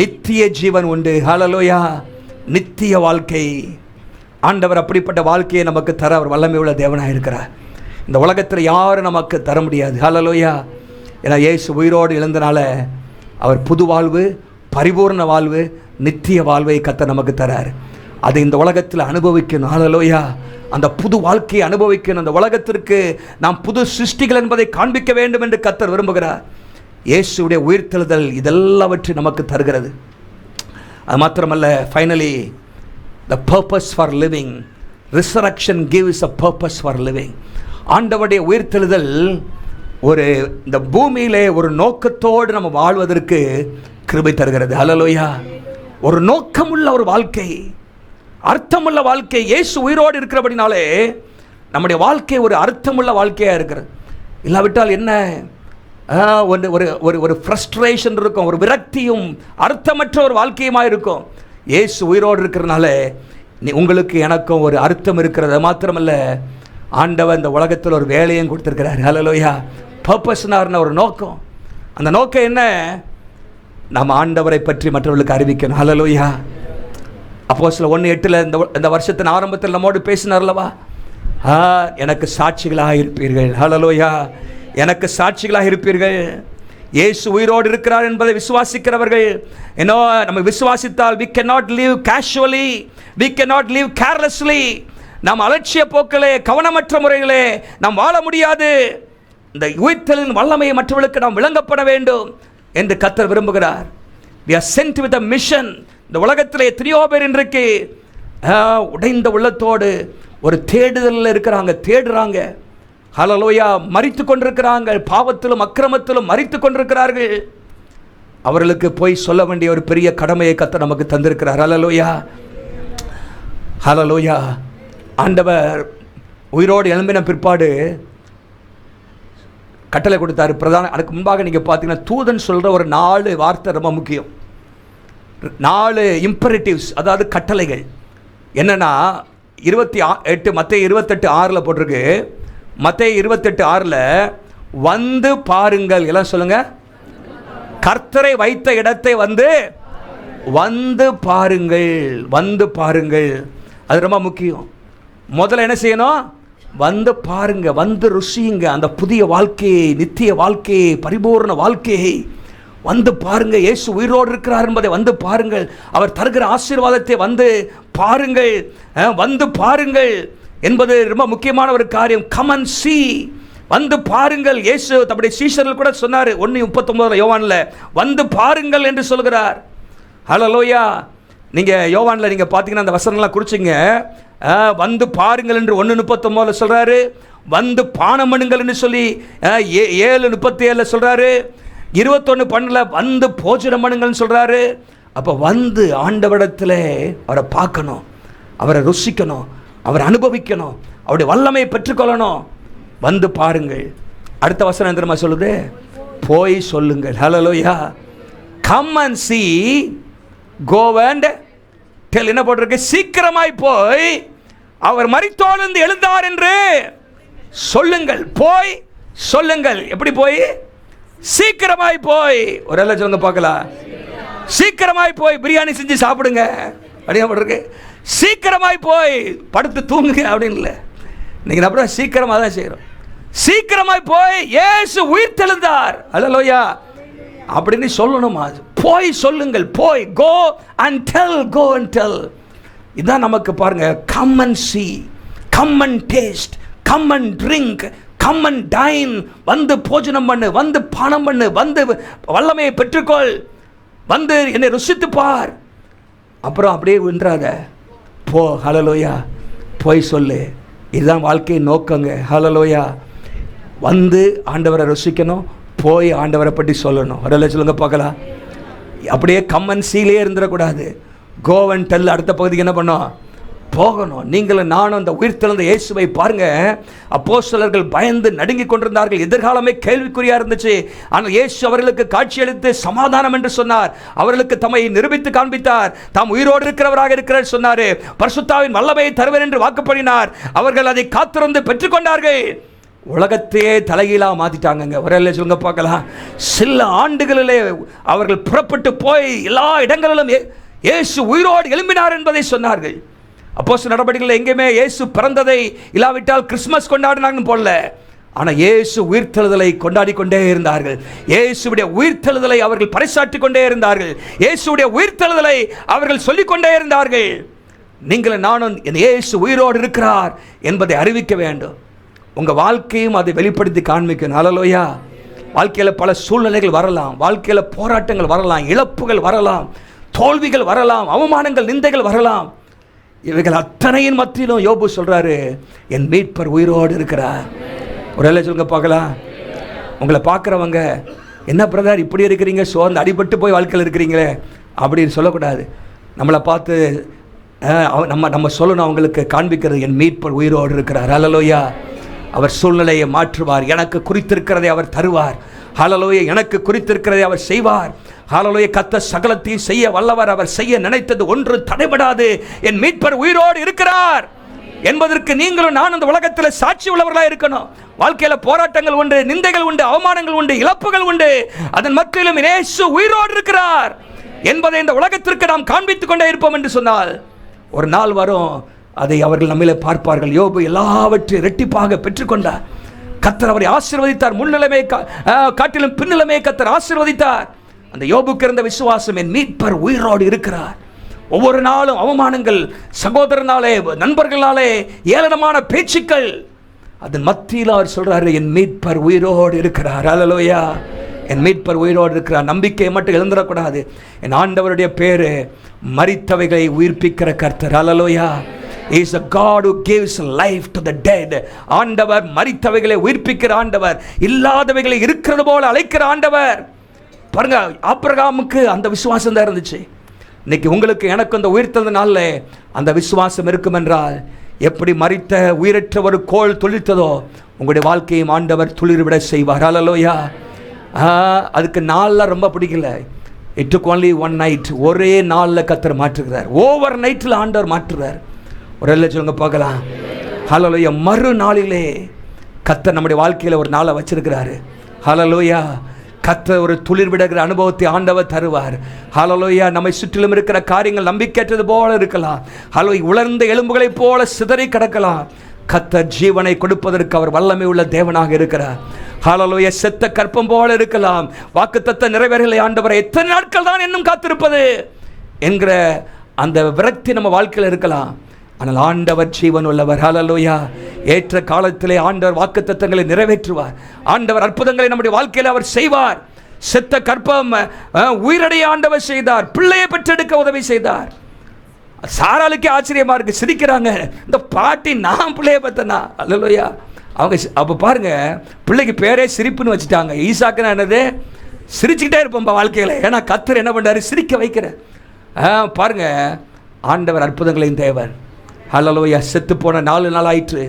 நித்திய ஜீவன் உண்டு. ஹல்லேலூயா. நித்திய வாழ்க்கை. ஆண்டவர் அப்படிப்பட்ட வாழ்க்கையை நமக்கு தர அவர் வல்லமை உள்ள தேவனாக இருக்கிறார். இந்த உலகத்தில் யாரும் நமக்கு தர முடியாது. ஹல்லேலூயா. ஏன்னா இயேசு உயிரோடு எழுந்தனால அவர் புது வாழ்வு, பரிபூர்ண வாழ்வு, நித்திய வாழ்வை கர்த்தர் நமக்கு தரார். அதை இந்த உலகத்தில் அனுபவிக்கணும். ஹல்லேலூயா. அந்த புது வாழ்க்கையை அனுபவிக்கணும். அந்த உலகத்திற்கு நாம் புது சிருஷ்டிகள் என்பதை காண்பிக்க வேண்டும் என்று கர்த்தர் விரும்புகிறார். இயேசுடைய உயிர்த்தெழுதல் இதெல்லாவற்றை நமக்கு தருகிறது. அது மாத்திரமல்ல, finally the purpose for living. Resurrection gives a purpose for living. ஆண்டவருடைய உயிர்த்தெழுதல் ஒரு இந்த பூமியிலே ஒரு நோக்கத்தோடு நம்ம வாழ்வதற்கு கிருபை தருகிறது. ஹல்லேலூயா. ஒரு நோக்கமுள்ள ஒரு வாழ்க்கை, அர்த்தமுள்ள வாழ்க்கை. இயேசு உயிரோடு இருக்கிறபடினாலே நம்முடைய வாழ்க்கை ஒரு அர்த்தமுள்ள வாழ்க்கையாக இருக்கிறது. இல்லாவிட்டால் என்ன, ஒரு ஃப்ரஸ்ட்ரேஷன் இருக்கும், ஒரு விரக்தியும் அர்த்தமற்ற ஒரு வாழ்க்கையுமாக இருக்கும். இயேசு உயிரோடு இருக்கிறனால உங்களுக்கு எனக்கும் ஒரு அர்த்தம் இருக்கிறது. மாத்திரமல்ல, ஆண்டவர் இந்த உலகத்தில் ஒரு வேலையும் கொடுத்துருக்கிறார். ஹல்லேலூயா. பர்பஸ்னார்ன ஒரு நோக்கம். அந்த நோக்கம் என்ன? நம்ம ஆண்டவரை பற்றி மற்றவர்களுக்கு அறிவிக்கணும். ஹல்லேலூயா. அப்போஸ்தலர் 1:8 இந்த வருஷத்தின் ஆரம்பத்தில் நம்மோடு பேசினார்லவா, எனக்கு சாட்சிகளாக இருப்பீர்கள். ஹல்லேலூயா. எனக்கு சாட்சிகளாக இருப்பீர்கள். இயேசு உயிரோடு இருக்கிறார் என்பதை விசுவாசிக்கிறவர்கள், நம்ம விசுவாசித்தால் we cannot live casually, we cannot live carelessly. நாம் அலட்சிய போக்கிலே, கவனமற்ற முறைகளே நாம் வாழ முடியாது. இந்த உயிர்த்தெழுதலின் வல்லமையை மற்றவர்களுக்கு நாம் விளங்கப்பட வேண்டும் என்று கர்த்தர் விரும்புகிறார். we are sent with a mission. இந்த உலகத்தில் எத்தனையோ பேர் இன்றைக்கு உடைந்த உள்ளத்தோடு ஒரு தேடுதலில் இருக்கிறாங்க, தேடுறாங்க. ஹல்லேலூயா. மரித்து கொண்டிருக்கிறாங்க, பாவத்திலும் அக்கிரமத்திலும் மரித்து கொண்டிருக்கிறார்கள். அவர்களுக்கு போய் சொல்ல வேண்டிய ஒரு பெரிய கடமையை கர்த்தர் நமக்கு தந்திருக்கிறார். ஹல்லேலூயா, ஹல்லேலூயா. ஆண்டவர் உயிரோடு எழும்பின பிற்பாடு கட்டளை கொடுத்தாரு. அதுக்கு முன்பாக நீங்கள் பார்த்தீங்கன்னா தூதன் சொல்கிற ஒரு 4 வார்த்தை ரொம்ப முக்கியம். 4 இம்பரேட்டிவ்ஸ், அதாவது கட்டளைகள். என்னன்னா 28 மத்தேயு 28:6 போட்டிருக்கு. மத்தேயு 28:6 வந்து பாருங்கள், எல்லாம் சொல்லுங்க, கர்த்தரை வைத்த இடத்தை வந்து பாருங்கள், வந்து பாருங்கள். அது ரொம்ப முக்கியம். முதல்ல என்ன செய்யணும்? வந்து பாருங்க, வந்து ருசியுங்க அந்த புதிய வாழ்க்கையை, நித்திய வாழ்க்கையை, பரிபூர்ண வாழ்க்கையை வந்து பாருங்க. இயேசு உயிரோடு இருக்கிறார் என்பதை வந்து பாருங்கள். அவர் தருகிற ஆசீர்வாதத்தை வந்து பாருங்கள், வந்து பாருங்கள் என்பது ரொம்ப முக்கியமான ஒரு காரியம். கம் அண்ட் சீ, வந்து பாருங்கள். இயேசு தம்முடைய சீஷர்கள் கூட சொன்னார். 1:39 யோவானில் வந்து பாருங்கள் என்று சொல்கிறார். ஹல்லேலூயா. நீங்கள் யோவானில் நீங்கள் பார்த்தீங்கன்னா அந்த வசனங்கள்லாம் குறிச்சிங்க. வந்து பாருங்கள் என்று 1:39 சொல்கிறாரு. வந்து பானம் பண்ணுங்கள் என்று சொல்லி 7:37 சொல்கிறாரு. 21:12 வந்து போஜனம் பண்ணுங்கள்னு சொல்கிறாரு. அப்போ வந்து ஆண்டவரிடத்தில் அவரை பார்க்கணும், அவரை ருசிக்கணும், அவரை அனுபவிக்கணும், அவருடைய வல்லமையை பெற்றுக்கொள்ளணும். வந்து பாருங்கள். அடுத்த வசனம் தெரியுமா சொல்லுது? போய் சொல்லுங்கள். Hallelujah. Come and see, go and tell. என்ன போட்டிருக்கு? சீக்கிரமாய் போய் அவர் மரித்தோலிருந்து எழுந்தார் என்று சொல்லுங்கள். போய் சொல்லுங்கள். எப்படி போய்? சீக்கிரமாய் போய். ஒரு எல்லாம் சொல்லுங்க பார்க்கலாம். சீக்கிரமாய் போய் பிரியாணி செஞ்சு சாப்பிடுங்க அப்படியே போட்டிருக்கு. சீக்கிரமாய் போய் படுத்து தூங்குங்க அப்படின்னு இல்லை. நீங்கள் அப்புறம் சீக்கிரமாக தான் செய்கிறோம். சீக்கிரமாய் போய் இயேசு உயிர் தெழுந்தார், ஹல்லேலூயா அப்படின்னு சொல்லணுமா? போய் சொல்லுங்கள். போய் go and tell, go and tell. இதான் நமக்கு பாருங்க. come and see, come and taste, come and drink, come and dine. வந்து போஜனம் பண்ணு, வந்து பானம் பண்ணு, வந்து வல்லமையை பெற்றுக்கொள், வந்து என்னை ருசித்து பார். அப்புறம் அப்படியே வின்றாத, போ. ஹல்லேலூயா. போய் சொல்லு. இதுதான் வாழ்க்கையின் நோக்கங்க. ஹல்லேலூயா. வந்து ஆண்டவரை ருசிக்கணும், போய் ஆண்டவரை பற்றி சொல்லணும். அதெல்லாம் சொல்லுங்க பார்க்கலாம். அப்படியே கம்மன் சீலே இருந்துடக்கூடாது. கோவன் டெல் அடுத்த பகுதிக்கு என்ன பண்ணோம்? போகணும். நீங்களும் நானும் அந்த உயிர்த்தெழுந்த இயேசுவை பாருங்க. அப்போஸ்தலர்கள் பயந்து நடுங்கி கொண்டிருந்தார்கள். எதிர்காலமே கேள்விக்குறியா இருந்துச்சு. ஆனால் இயேசு அவர்களுக்கு காட்சியளித்து சமாதானம் என்று சொன்னார். அவர்களுக்கு தம்மை நிரூபித்து காண்பித்தார். தாம் உயிரோடு இருக்கிறவராக இருக்கிறார் சொன்னார். பரிசுத்தாவின் வல்லமையை தருவேன் என்று வாக்குப்படினார். அவர்கள் அதை காத்திருந்து பெற்றுக்கொண்டார்கள். உலகத்தையே தலைகீழாக மாற்றிட்டாங்க. ஒரே சொல்லுங்க பார்க்கலாம். சில ஆண்டுகளிலே அவர்கள் புறப்பட்டு போய் எல்லா இடங்களிலும் இயேசு உயிரோடு எழும்பினார் என்பதை சொன்னார்கள். அப்போஸ்தலர் நடவடிக்கைகள் எங்கேயுமே இயேசு பிறந்ததை இல்லாவிட்டால் கிறிஸ்மஸ் கொண்டாடினாங்கன்னு போடல. ஆனால் இயேசு உயிர்த்தெழுதலை கொண்டாடி கொண்டே இருந்தார்கள். இயேசுடைய உயிர்த்தெழுதலை அவர்கள் பறைசாற்றி கொண்டே இருந்தார்கள். இயேசுடைய உயிர்த்தெழுதலை அவர்கள் சொல்லிக்கொண்டே இருந்தார்கள். நீங்களும் நானும் இயேசு உயிரோடு இருக்கிறார் என்பதை அறிவிக்க வேண்டும். உங்கள் வாழ்க்கையும் அதை வெளிப்படுத்தி காண்பிக்கணும். ஹல்லேலூயா. வாழ்க்கையில் பல சூழ்நிலைகள் வரலாம், வாழ்க்கையில் போராட்டங்கள் வரலாம், இழப்புகள் வரலாம், தோல்விகள் வரலாம், அவமானங்கள், நிந்தைகள் வரலாம். இவைகள் அத்தனையின் மத்தியிலும் யோபு சொல்றாரு, என் மீட்பர் உயிரோடு இருக்கிறார். ஒரு வேளை சொல்லுங்க பார்க்கலாம். உங்களை பார்க்குறவங்க, என்ன பிரதர் இப்படி இருக்கிறீங்க, சோர்ந்து அடிபட்டு போய் வாழ்க்கையில் இருக்கிறீங்களே அப்படின்னு சொல்லக்கூடாது. நம்மளை பார்த்து நம்ம சொல்லணும், அவங்களுக்கு காண்பிக்கிறது, என் மீட்பர் உயிரோடு இருக்கிறார். ஹல்லேலூயா. அவர் சூழ்நிலையை மாற்றுவார். எனக்கு குறித்திருக்கிறதை அவர் தருவார். ஹல்லேலூயா. எனக்கு குறித்திருக்கிறதை அவர் செய்வார். ஹல்லேலூயா. கர்த்தர் சகலத்தையும் செய்ய வல்லவர். அவர் செய்ய நினைத்தது ஒன்று தடைபடாது. என் மீட்பர் உயிரோடு இருக்கிறார் என்பதற்கு நீங்களும் நான் இந்த உலகத்தில் சாட்சி உள்ளவர்களாக இருக்கணும். வாழ்க்கையில் போராட்டங்கள் உண்டு, நிந்தைகள் உண்டு, அவமானங்கள் உண்டு, இழப்புகள் உண்டு. அதன் மத்தியிலும் இயேசு உயிரோடு இருக்கிறார் என்பதை இந்த உலகத்திற்கு நாம் காண்பித்துக் கொண்டே இருப்போம் என்று சொன்னால் ஒரு நாள் வரும், அதை அவர்கள் நம்மிலே பார்ப்பார்கள். யோபு எல்லாவற்றையும் இரட்டிப்பாக பெற்றுக்கொண்டார். கர்த்தர் அவரை ஆசீர்வதித்தார். முன்னிலைமை காட்டிலும் பின்னிலைமை கர்த்தர் ஆசீர்வதித்தார். அந்த யோபுக்கு இருந்த விசுவாசம், என் மீட்பர் உயிரோடு இருக்கிறார். ஒவ்வொரு நாளும் அவமானங்கள், சகோதரனாலே, நண்பர்களாலே, ஏளனமான பேச்சுக்கள், அதன் மத்தியில் அவர் சொல்றாரு, என் மீட்பர் உயிரோடு இருக்கிறார். ஹல்லேலூயா. என் மீட்பர் உயிரோடு இருக்கிறார். நம்பிக்கையை மட்டும் எழுந்துடக்கூடாது. என் ஆண்டவருடைய பேரு மரித்தவைகளை உயிர்ப்பிக்கிற கர்த்தர். ஹல்லேலூயா. He is a God who gives life to the dead. ஆண்டவர் மரித்தவைகளை உயிர்ப்பிக்கிற ஆண்டவர், இல்லாதவைகளை இருக்கிறது போல அழைக்கிற ஆண்டவர். பாருங்க, ஆபிரகாமுக்கு அந்த விசுவாசம் தான் இருந்துச்சு. இன்னைக்கு உங்களுக்கு எனக்கு அந்த உயிர்த்தெழுந்த நாளில் அந்த விசுவாசம் இருக்கும் என்றால், எப்படி மரித்த உயிரற்ற ஒரு கோள் துளிர்த்ததோ உங்களுடைய வாழ்க்கையும் ஆண்டவர் துளிர்விட செய்வார். ஹல்லேலூயா. அதுக்கு நாளில் ரொம்ப பிடிக்கல. It took only one night. ஒரே நாளில் கர்த்தர் மாற்றுகிறார். ஓவர் நைட்டில் ஆண்டவர் மாற்றுகிறார். ஒரு சொல்லுங்க பார்க்கலாம். ஹல்லேலூயா. மறுநாளிலே கர்த்தர் நம்முடைய வாழ்க்கையில் ஒரு நாளை வச்சிருக்கிறாரு. ஹல்லேலூயா. கர்த்தர் ஒரு துளிர் விடுகிற அனுபவத்தை ஆண்டவர் தருவார். ஹல்லேலூயா. நம்மை சுற்றிலும் இருக்கிற காரியங்கள் நம்பிக்கையற்றது போல இருக்கலாம். ஹல்லேலூயா. உலர்ந்த எலும்புகளைப் போல சிதறி கிடக்கலாம். கர்த்தர் ஜீவனை கொடுப்பதற்கு அவர் வல்லமை உள்ள தேவனாக இருக்கிறார். ஹல்லேலூயா. செத்த கற்பம் போல இருக்கலாம். வாக்குத்தத்தம் நிறைவேறலை ஆண்டவரே, எத்தனை நாட்கள் தான் இன்னும் காத்திருப்பது என்கிற அந்த விரக்தி நம்ம வாழ்க்கையில் இருக்கலாம். ஆனால் ஆண்டவர் ஜீவன் உள்ளவர். ஹல்லேலூயா. ஏற்ற காலத்திலே ஆண்டவர் வாக்குத்தத்தங்களை நிறைவேற்றுவார். ஆண்டவர் அற்புதங்களை நம்முடைய வாழ்க்கையில் அவர் செய்வார். செத்த கற்பம் உயிரடைய ஆண்டவர் செய்தார். பிள்ளையை பெற்றெடுக்க உதவி செய்தார். சாராளுக்கே ஆச்சரியமா இருக்கு, சிரிக்கிறாங்க. இந்த பாட்டி நான் பிள்ளைய பார்த்தனா. ஹல்லேலூயா. அவங்க அப்போ பாருங்க, பிள்ளைக்கு பேரே சிரிப்புன்னு வச்சுட்டாங்க. ஈசாக்குன்னா என்னது? சிரிச்சுக்கிட்டே இருப்போம் வாழ்க்கையில். ஏன்னா கர்த்தர் என்ன பண்ணாரு? சிரிக்க வைக்கிற. பாருங்க, ஆண்டவர் அற்புதங்களையும் தேவன். ஹல்லேலூயா. செத்து போன 4 நாள் ஆயிற்று.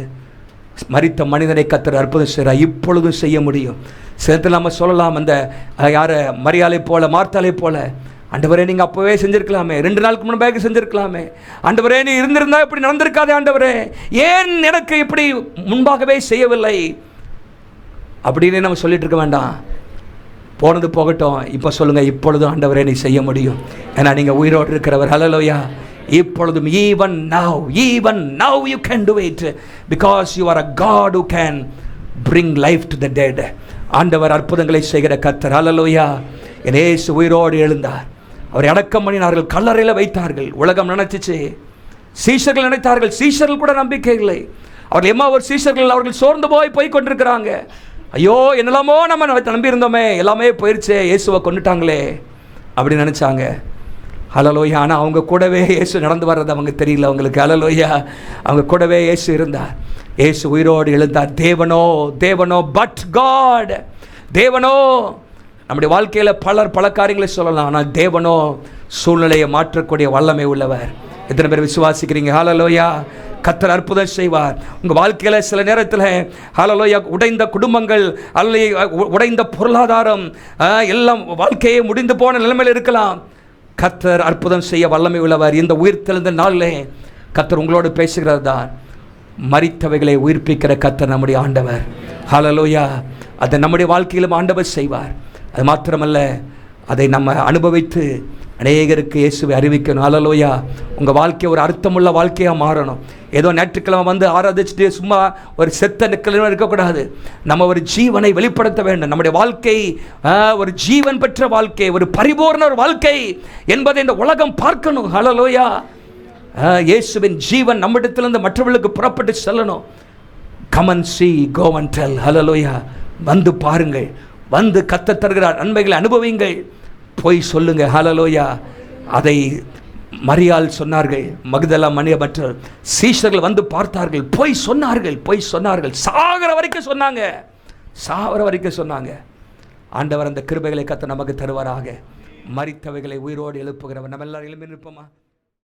மரித்த மனிதனை கர்த்தர் அற்புதம் செய்கிறார். இப்பொழுதும் செய்ய முடியும். சேர்த்து நம்ம சொல்லலாம், அந்த யாரை மரியாதை போல மார்த்தாலை போல, ஆண்டவரே நீங்கள் அப்போவே செஞ்சுருக்கலாமே, 2 நாளுக்கு முன்பாக செஞ்சுருக்கலாமே, ஆண்டவரே நீ இருந்திருந்தா இப்படி நடந்திருக்காதே, ஆண்டவரே ஏன் எனக்கு இப்படி முன்பாகவே செய்யவில்லை அப்படின்னு நம்ம சொல்லிட்டு இருக்க வேண்டாம். போனது போகட்டும். இப்போ சொல்லுங்கள், இப்பொழுதும் ஆண்டவரே நீ செய்ய முடியும். ஏன்னா நீங்கள் உயிரோடு இருக்கிறவர். ஹல்லேலூயா. இப்பொழுதும் even now you can do it because you are a God who can bring life to the dead. ஆண்டவர் அற்புதங்களை செய்கிற கர்த்தர். ஹல்லேலூயா. இயேசு உயிரோடு எழுந்தார். அவரை அடக்கம் பண்ணினார்கள், கல்லறையில் வைத்தார்கள். உலகம் நினைச்சிச்சு, சீஷர்கள் நினைத்தார்கள். சீஷர்கள் கூட நம்பிக்கை இல்லை. அவர்கள் எம்மாவூர் சீஷர்கள் அவர்கள் சோர்ந்து போய் கொண்டிருக்கிறாங்க. ஐயோ, என்னெல்லாமோ நம்ம நம்பி இருந்தோமே, எல்லாமே போயிடுச்சே, இயேசுவை கொண்டுட்டாங்களே அப்படின்னு நினைச்சாங்க. ஹல்லேலூயா. ஆனால் அவங்க கூடவே இயேசு நடந்து வர்றது அவங்க தெரியல அவங்களுக்கு. ஹல்லேலூயா. அவங்க கூடவே இயேசு இருந்தார். இயேசு உயிரோடு எழுந்தார். தேவனோ பட் காட். தேவனோ நம்முடைய வாழ்க்கையில் பல காரியங்களை சொல்லலாம். ஆனால் தேவனோ சூழ்நிலையை மாற்றக்கூடிய வல்லமை உள்ளவர். எத்தனை பேர் விசுவாசிக்கிறீங்க? ஹல்லேலூயா. கர்த்தர் அற்புதம் செய்வார் உங்கள் வாழ்க்கையில். சில நேரத்தில் ஹல்லேலூயா உடைந்த குடும்பங்கள் அல்லது உடைந்த பொருளாதாரம் எல்லாம் வாழ்க்கையே முடிந்து போன நிலைமையில் இருக்கலாம். கர்த்தர் அற்புதம் செய்ய வல்லமை உள்ளவர். இந்த உயிர்த்தெழுந்த நாளிலே கர்த்தர் உங்களோடு பேசுகிறது தான். மரித்தவைகளை உயிர்ப்பிக்கிற கர்த்தர் நம்முடைய ஆண்டவர். ஹல்லேலூயா. அதை நம்முடைய வாழ்க்கையிலும் ஆண்டவர் செய்வார். அது மாத்திரமல்ல, அதை நம்ம அனுபவித்து அநேகருக்கு இயேசுவை அறிவிக்கணும். ஹல்லேலூயா. உங்கள் வாழ்க்கை ஒரு அர்த்தமுள்ள வாழ்க்கையாக மாறணும். ஏதோ ஞாயிற்றுக்கிழமை வந்து ஆராதிச்சுட்டு சும்மா ஒரு செத்த நிற்கலாம் இருக்கக்கூடாது. நம்ம ஒரு ஜீவனை வெளிப்படுத்த வேண்டும். நம்முடைய வாழ்க்கை ஒரு ஜீவன் பெற்ற வாழ்க்கை, ஒரு பரிபூர்ண ஒரு வாழ்க்கை என்பதை இந்த உலகம் பார்க்கணும். ஹல்லேலூயா. இயேசுவின் ஜீவன் நம்மிடத்திலிருந்து மற்றவர்களுக்கு புறப்பட்டு செல்லணும். Come and see, go and tell. ஹல்லேலூயா. வந்து பாருங்கள், வந்து கர்த்தர் தருகிறார் நன்மைகளை அனுபவிங்கள், போய் சொல்லுங்க. ஹல்லேலூயா. அதை மரியாள் சொன்னார்கள், மக்தலா மற்ற சீஷர்கள் வந்து பார்த்தார்கள், போய் சொன்னார்கள். சாகிற வரைக்கும் சொன்னாங்க. ஆண்டவர் அந்த கிருபைகளை கர்த்தர் நமக்கு தருவாராக. மரித்தவைகளை உயிரோடு எழுப்புகிறவர். நம்ம எல்லாரும் எழுப்பி நிற்போமா?